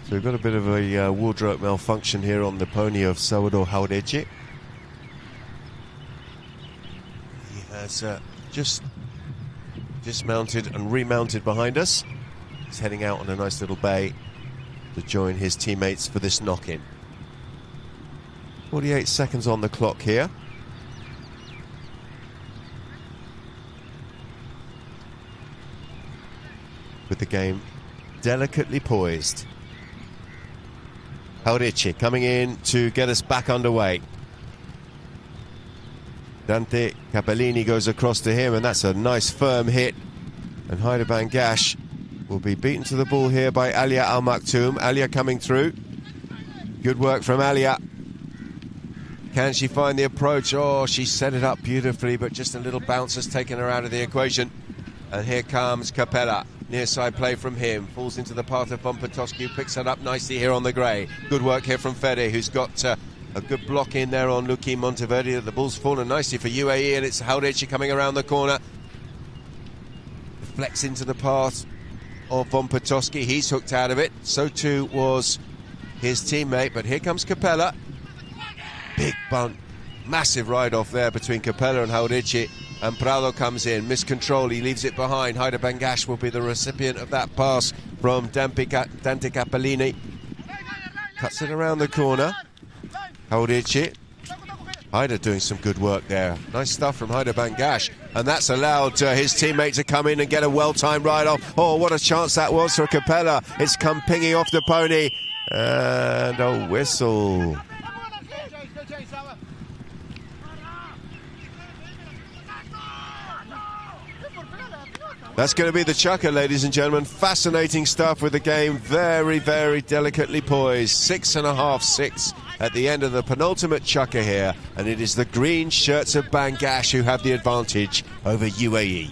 So we've got a bit of a wardrobe malfunction here on the pony of Salvador Haurichi. He has just dismounted and remounted behind us. He's heading out on a nice little bay to join his teammates for this knock-in. 48 seconds on the clock here. With the game delicately poised. Haurichi coming in to get us back underway. Dante Capellini goes across to him, and that's a nice firm hit. And Haida Bangash will be beaten to the ball here by Alia Al Maktoum. Alia coming through. Good work from Alia. Can she find the approach? Oh, she set it up beautifully, but just a little bounce has taken her out of the equation. And here comes Capella. Near side play from him. Falls into the path of von Potosky, who picks it up nicely here on the grey. Good work here from Fede, who's got a good block in there on Luquin Monteverde. The ball's fallen nicely for UAE, and it's Haurichi coming around the corner. Deflects into the path of von Potosky. He's hooked out of it. So too was his teammate. But here comes Capella. Big bunt. Massive ride-off there between Capella and Haurichi. And Prado comes in, miscontrol, he leaves it behind. Haida Bangash will be the recipient of that pass from Dante Capellini. Cuts it around the corner. Haurichi. Haida doing some good work there. Nice stuff from Haida Bangash. And that's allowed his teammate to come in and get a well-timed ride-off. Oh, what a chance that was for Capella. It's come pinging off the pony. And a whistle. That's going to be the chukker, ladies and gentlemen. Fascinating stuff with the game. Very, very delicately poised. 6.5-6 at the end of the penultimate chukker here. And it is the green shirts of Bangash who have the advantage over UAE.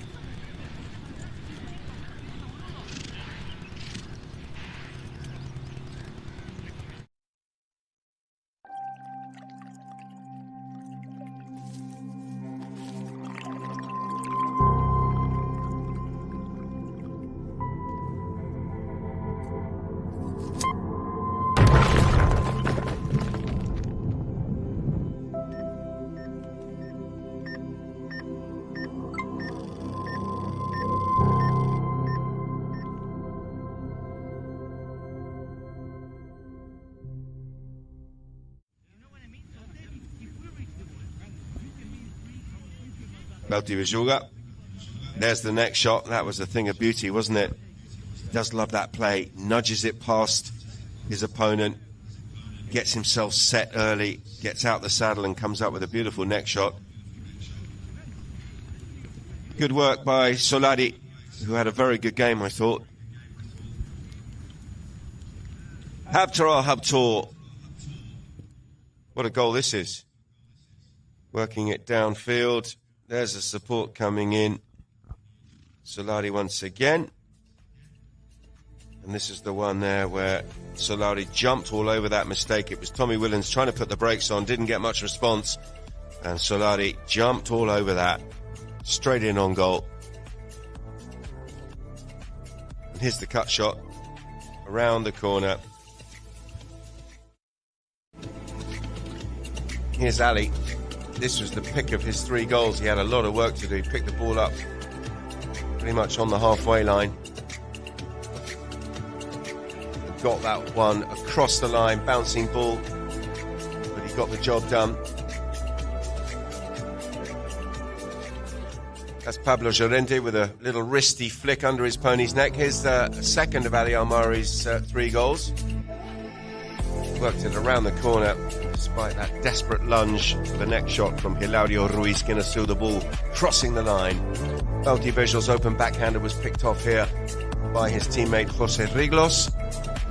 There's the next shot. That was a thing of beauty, wasn't it? Does love that play. Nudges it past his opponent. Gets himself set early. Gets out the saddle and comes up with a beautiful neck shot. Good work by Solari, who had a very good game, I thought. Habtor. What a goal this is. Working it downfield. There's the support coming in. Solari once again. And this is the one there where Solari jumped all over that mistake. It was Tommy Willens trying to put the brakes on, didn't get much response. And Solari jumped all over that. Straight in on goal. And here's the cut shot. Around the corner. Here's Ali. This was the pick of his 3 goals. He had a lot of work to do. He picked the ball up pretty much on the halfway line. Got that one across the line, bouncing ball, but he got the job done. That's Pablo Llorente with a little wristy flick under his pony's neck. Here's the second of Ali Almari's 3 goals. Worked it around the corner, despite that desperate lunge for the next shot from Hilario Ruiz Guinness, the ball crossing the line. Bauti Bejo's open backhander was picked off here by his teammate Jose Riglos.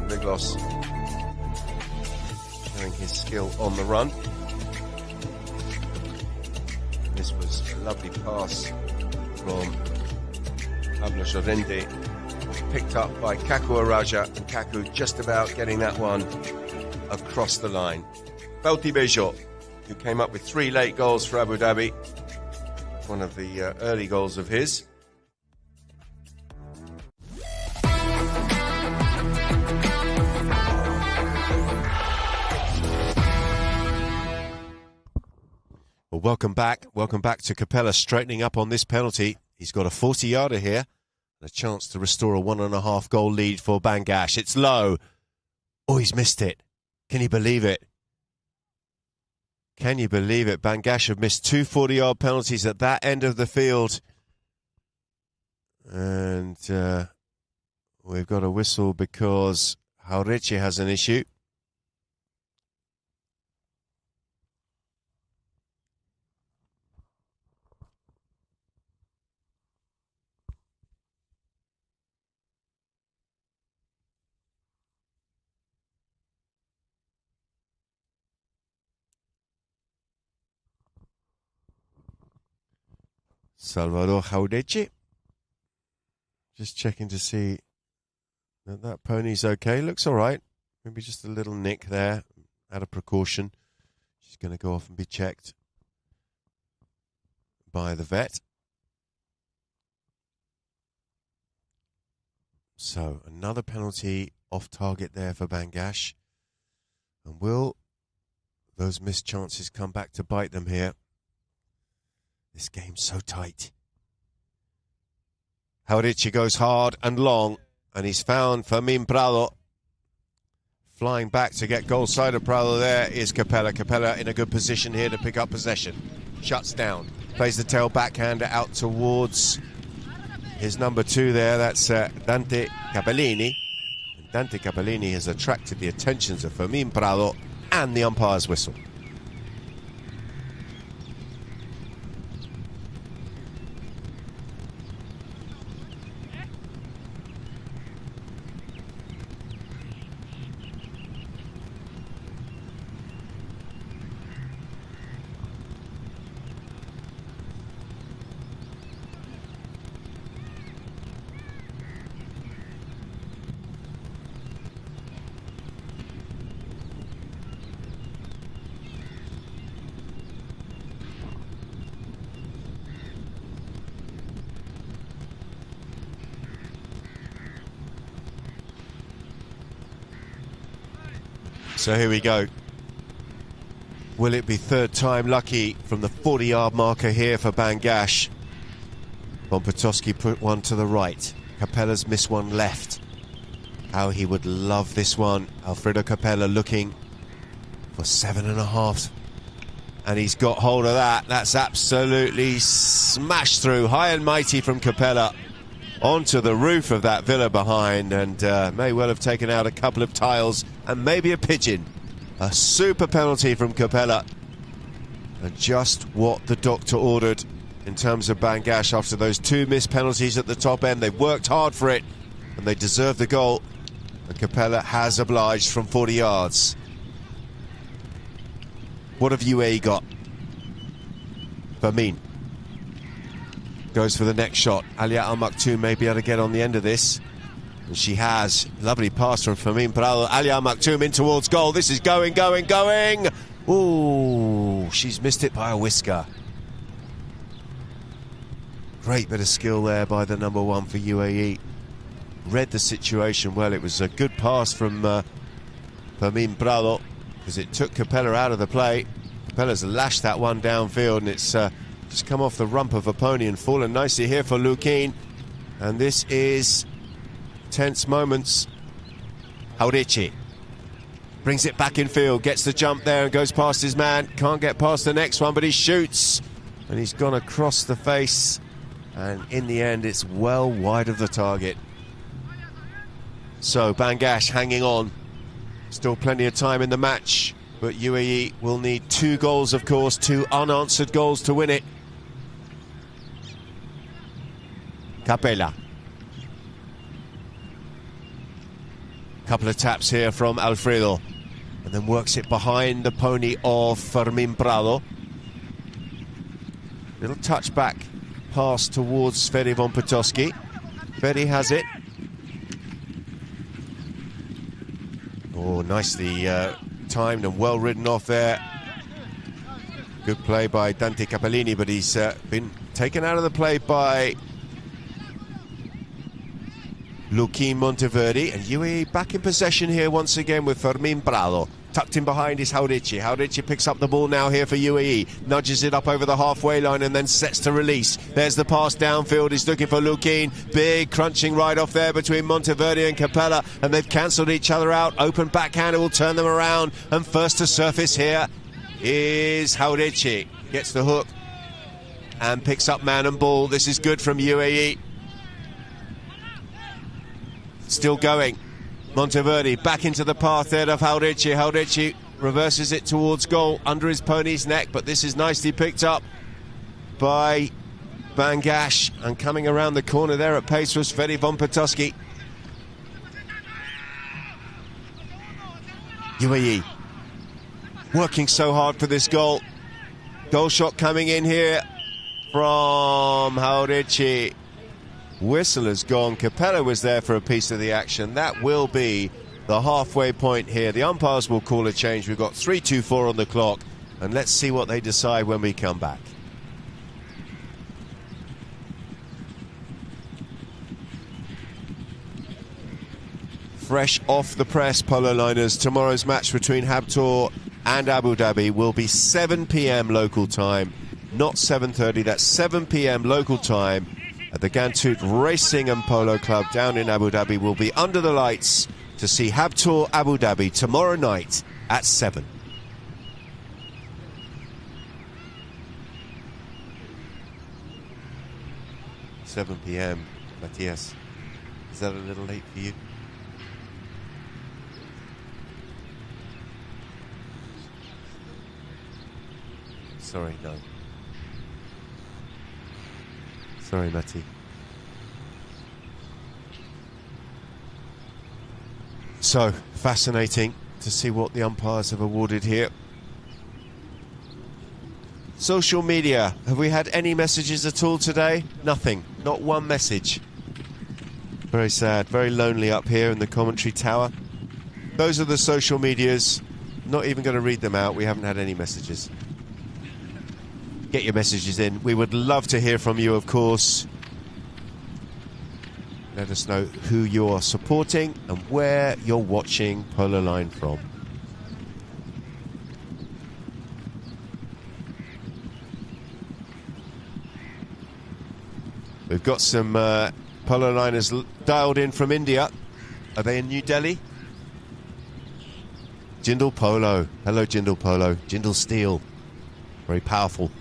Riglos showing his skill on the run. And this was a lovely pass from Pablo Llorente, picked up by Kaku Araja, and Kaku just about getting that one across the line. Bauti Bejo, who came up with 3 late goals for Abu Dhabi, one of the early goals of his. Well, welcome back. Welcome back to Capella, straightening up on this penalty. He's got a 40-yarder here, and a chance to restore a 1.5 goal lead for Bangash. It's low. Oh, he's missed it. Can you believe it? Can you believe it? Bangash have missed 2 40-yard penalties at that end of the field. And we've got a whistle because Jauretche has an issue. Salvador Jauretche. Just checking to see that that pony's okay. Looks all right. Maybe just a little nick there, out of precaution. She's going to go off and be checked by the vet. So another penalty off target there for Bangash. And will those missed chances come back to bite them here? This game's so tight. Jauretche goes hard and long, and he's found Fermin Prado. Flying back to get goal side of Prado there is Capella. Capella in a good position here to pick up possession. Shuts down. Plays the tail backhander out towards his number 2 there. That's Dante Capellini. And Dante Capellini has attracted the attentions of Fermin Prado and the umpire's whistle. So here we go. Will it be third time lucky from the 40-yard marker here for Bangash? Bonpatoski put one to the right. Capella's missed one left. How he would love this one. Alfredo Capella looking for 7.5. And he's got hold of that. That's absolutely smashed through. High and mighty from Capella onto the roof of that villa behind, and may well have taken out a couple of tiles and maybe a pigeon. A super penalty from Capella, and just what the doctor ordered in terms of Bangash after those 2 missed penalties at the top end. They worked hard for it and they deserved the goal, and Capella has obliged from 40 yards. What have UAE got? Fermin. goes for the next shot. Alia Al Maktoum may be able to get on the end of this. And she has. Lovely pass from Fermin Prado. Alia Al Maktoum in towards goal. This is going. Ooh, she's missed it by a whisker. Great bit of skill there by the number one for UAE. Read the situation well. It was a good pass from Fermin Prado, because it took Capella out of the play. Capella's lashed that one downfield, and it's just come off the rump of a pony and fallen nicely here for Lukin. And this is tense moments. Haurichi brings it back in field, gets the jump there and goes past his man. Can't get past the next one, but he shoots. And he's gone across the face. And in the end, it's well wide of the target. So Bangash hanging on. Still plenty of time in the match. But UAE will need 2 goals, of course, 2 unanswered goals to win it. Capella. Couple of taps here from Alfredo. And then works it behind the pony of Fermin Prado. Little touchback pass towards Ferry von Potosky. Ferry has it. Oh, nicely timed and well ridden off there. Good play by Dante Capellini, but he's been taken out of the play by Lukin Monteverde. And UAE back in possession here once again with Fermin Prado. Tucked in behind is Haurichi. Haurichi picks up the ball now here for UAE. Nudges it up over the halfway line and then sets to release. There's the pass downfield. He's looking for Lukin. Big crunching right off there between Monteverde and Capella. And they've cancelled each other out. Open backhand will turn them around. And first to surface here is Haurichi. Gets the hook and picks up man and ball. This is good from UAE. Still going. Monteverde back into the path there of Haurichi. Haurichi reverses it towards goal under his pony's neck, but this is nicely picked up by Bangash. And coming around the corner there at pace was Ferry von Potosky. UAE working so hard for this goal. Goal shot coming in here from Haurichi. Whistle has gone. Capella was there for a piece of the action. That will be the halfway point here. The umpires will call a change. We've got 3:24 on the clock, and let's see what they decide when we come back. Fresh off the press, Polo Liners. Tomorrow's match between Habtoor and Abu Dhabi will be 7 p.m. local time, not 7:30. That's 7 p.m. local time. At the Ghantoot Racing and Polo Club down in Abu Dhabi. Will be under the lights to see Habtoor Abu Dhabi tomorrow night at 7. (7 p.m. Matthias, is that a little late for you? Sorry, no. Sorry, Matty. So, fascinating to see what the umpires have awarded here. Social media, have we had any messages at all today? Nothing, not one message. Very sad, very lonely up here in the commentary tower. Those are the social medias. Not even going to read them out. We haven't had any messages. Get your messages in. We would love to hear from you, of course. Let us know who you're supporting and where you're watching Polo Line from. We've got some Polo Liners dialed in from India. Are they in New Delhi? Jindal Polo. Hello, Jindal Polo. Jindal Steel. Very powerful.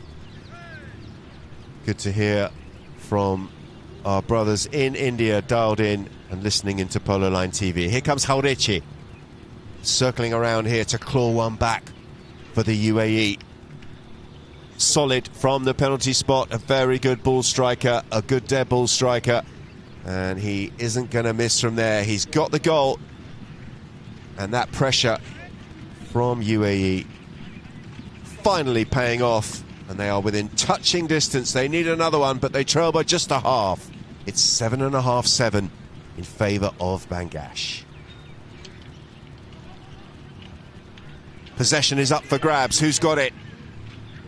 Good to hear from our brothers in India dialed in and listening into Polo Line TV. Here comes Haurichi, circling around here to claw one back for the UAE. Solid from the penalty spot, a very good ball striker, a good dead ball striker, and he isn't going to miss from there. He's got the goal, and that pressure from UAE finally paying off. and they are within touching distance. They need another one, but they trail by just a half. It's 7.5-7 in favour of Bangladesh. Possession is up for grabs. Who's got it?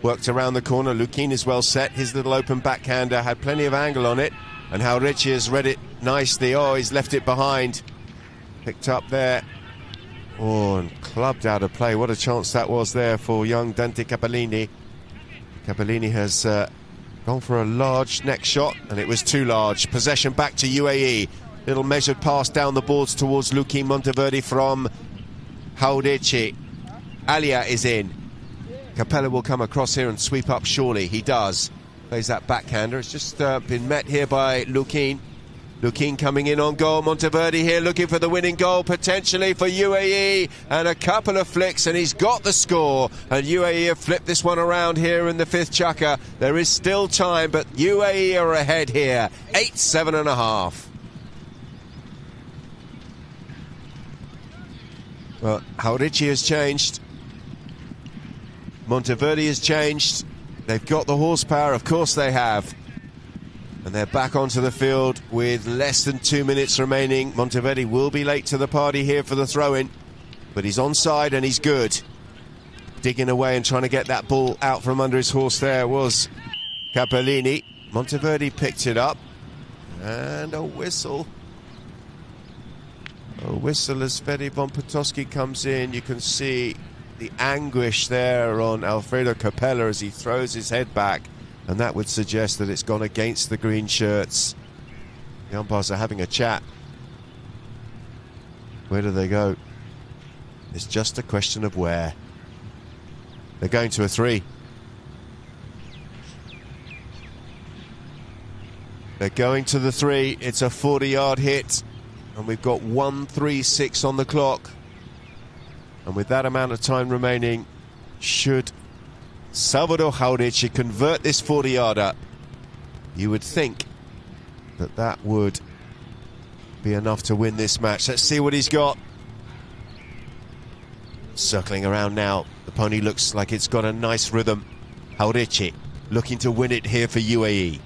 Worked around the corner. Lukin is well set. His little open backhander had plenty of angle on it, and Haurici has read it nicely. Oh, he's left it behind. Picked up there. Oh, and clubbed out of play. What a chance that was there for young Dante Capellini. Capellini has gone for a large neck shot, and it was too large. Possession back to UAE. Little measured pass down the boards towards Lukin Monteverde from Haurici. Alia is in. Capella will come across here and sweep up surely. He does. Plays that backhander. It's just been met here by Lukin. Lukin coming in on goal. Monteverde here looking for the winning goal potentially for UAE, and a couple of flicks and he's got the score, and UAE have flipped this one around here in the fifth chukker. There is still time, but UAE are ahead here, 8-7.5. Well, Haurici has changed, Monteverde has changed. They've got the horsepower, of course they have. And they're back onto the field with less than 2 minutes remaining. Monteverde will be late to the party here for the throw-in, but he's onside and he's good. Digging away and trying to get that ball out from under his horse there was Capellini. Monteverde picked it up, and a whistle. A whistle as Fede von Potosky comes in. You can see the anguish there on Alfredo Capella as he throws his head back. And that would suggest that it's gone against the green shirts. The umpires are having a chat. Where do they go? It's just a question of where. They're going to a 3. They're going to the 3. It's a 40-yard hit. And we've got 1:36 on the clock. And with that amount of time remaining, should Salvador Haurici convert this 40-yarder, you would think that that would be enough to win this match. Let's see what he's got. Circling around now. The pony looks like it's got a nice rhythm. Haurici looking to win it here for UAE.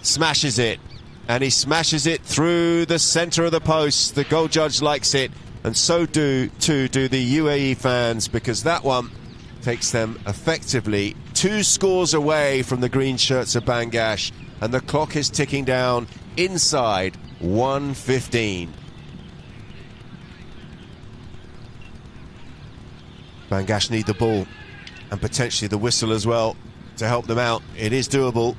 Smashes it. And he smashes it through the centre of the post. The goal judge likes it. And so do the UAE fans, because that one takes them effectively 2 scores away from the green shirts of Bangladesh, and the clock is ticking down inside 1:15. Bangladesh need the ball and potentially the whistle as well to help them out. It is doable,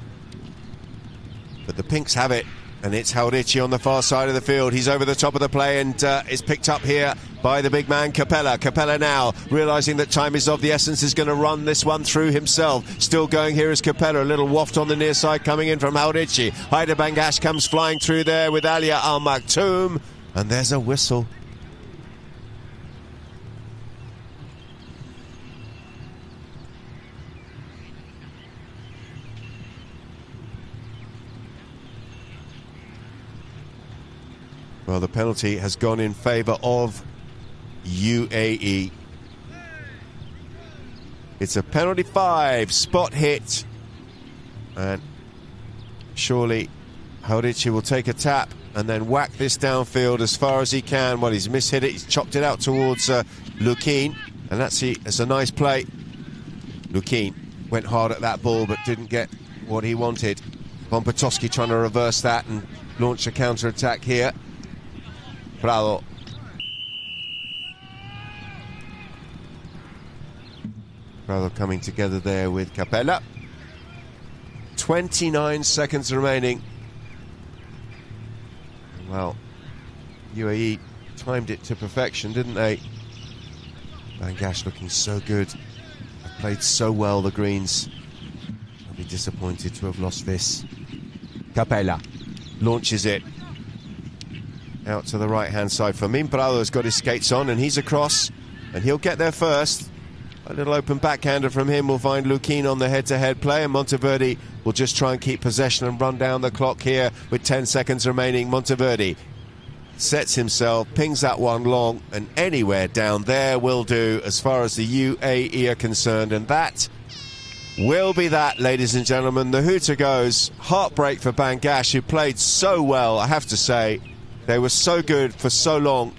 but the Pinks have it. And it's Haurici on the far side of the field. He's over the top of the play and is picked up here by the big man Capella. Capella now realising that time is of the essence, is going to run this one through himself. Still going here is Capella. A little waft on the near side coming in from Haurici. Haidar Bangladesh comes flying through there with Alia Al Maktoum. And there's a whistle. Well, the penalty has gone in favour of UAE. It's a penalty 5, spot hit. And surely Haurici will take a tap and then whack this downfield as far as he can. Well, he's mishit it, he's chopped it out towards Lukin. And that's a nice play. Lukin went hard at that ball but didn't get what he wanted. Von Potosky trying to reverse that and launch a counter-attack here. Prado. Prado coming together there with Capella. 29 seconds remaining. Well, UAE timed it to perfection, didn't they? Bangladesh looking so good. They've played so well, the Greens. I'll be disappointed to have lost this. Capella launches it out to the right-hand side. Fermin Prado has got his skates on and he's across, and he'll get there first. A little open backhander from him will find Lukin on the head-to-head play, and Monteverde will just try and keep possession and run down the clock here with 10 seconds remaining. Monteverde sets himself, pings that one long, and anywhere down there will do as far as the UAE are concerned, and that will be that, ladies and gentlemen. The hooter goes. Heartbreak for Bangash, who played so well, I have to say. They were so good for so long.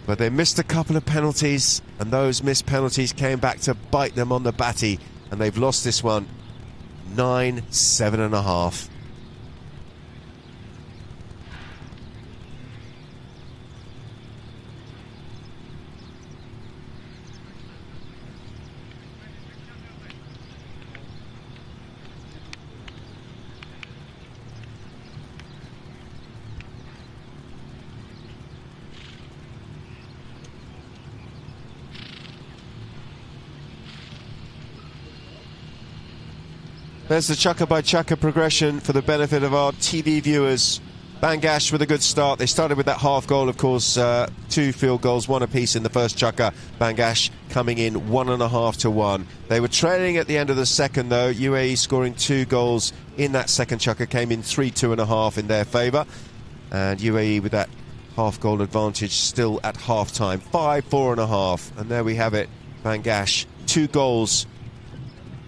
But they missed a couple of penalties, and those missed penalties came back to bite them on the batty, and they've lost this one 9-7.5. There's the chukker by chukker progression for the benefit of our TV viewers. Bangash with a good start. They started with that half goal, of course, 2 field goals, 1 apiece in the first chukker. Bangash coming in 1.5-1. They were trailing at the end of the second, though. UAE scoring 2 goals in that second chukker, came in 3-2.5 in their favour. And UAE with that half goal advantage still at half time, 5-4.5. And there we have it. Bangash, 2 goals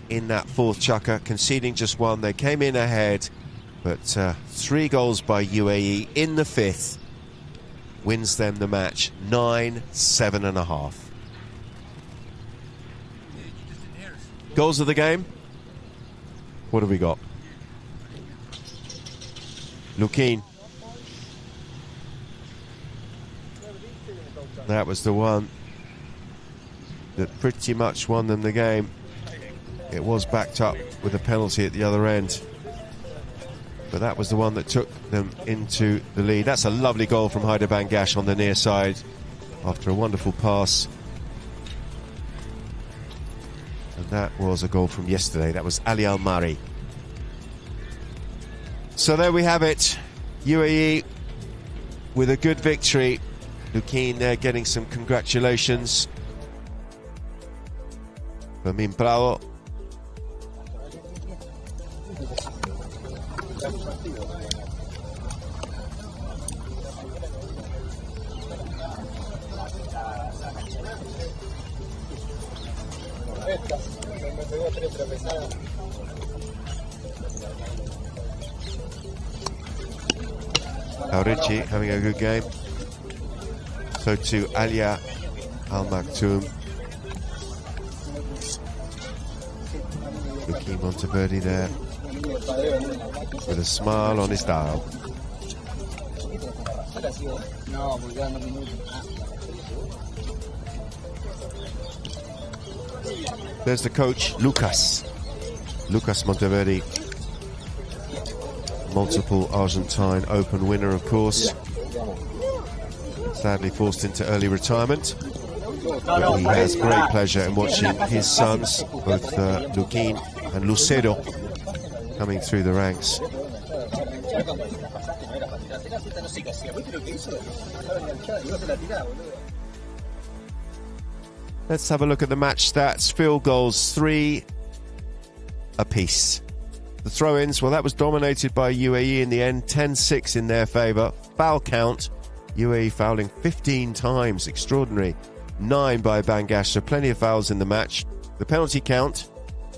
in that fourth chukker, conceding just 1. They came in ahead, but 3 goals by UAE in the fifth wins them the match 9-7.5. Goals of the game. What have we got? Lukin. That was the one that pretty much won them the game. It was backed up with a penalty at the other end, but that was the one that took them into the lead. That's a lovely goal from Haider Bangash on the near side after a wonderful pass. And that was a goal from yesterday. That was Ali Al-Mari. So there we have it. UAE with a good victory. Lukin there getting some congratulations. Fermin Prado. Aurici having a good game. So too Alia Al Maktoum. Lukin Monteverde there with a smile on his dial. There's the coach, Lucas Monteverde, multiple Argentine Open winner, of course. Sadly forced into early retirement, but he has great pleasure in watching his sons, both Lukin and Lucero, coming through the ranks. Let's have a look at the match stats. Field goals, 3 apiece. The throw-ins, well, that was dominated by UAE in the end, 10-6 in their favour. Foul count, UAE fouling 15 times, extraordinary. 9 by Bangash, so plenty of fouls in the match. The penalty count,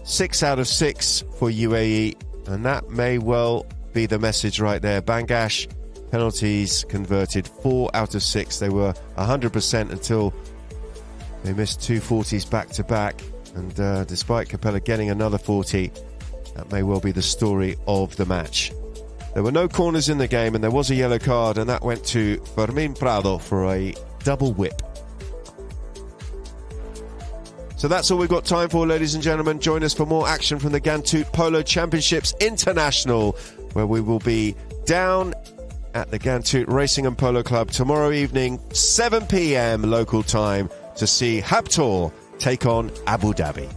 6 out of 6 for UAE, and that may well be the message right there. Bangash, penalties converted 4 out of 6. They were 100% until they missed 2 40s back-to-back, and despite Capella getting another 40, that may well be the story of the match. There were no corners in the game, and there was a yellow card, and that went to Fermin Prado for a double whip. So that's all we've got time for, ladies and gentlemen. Join us for more action from the Ghantoot Polo Championships International, where we will be down at the Ghantoot Racing and Polo Club tomorrow evening, 7 p.m. local time, to see Habtoor take on Abu Dhabi.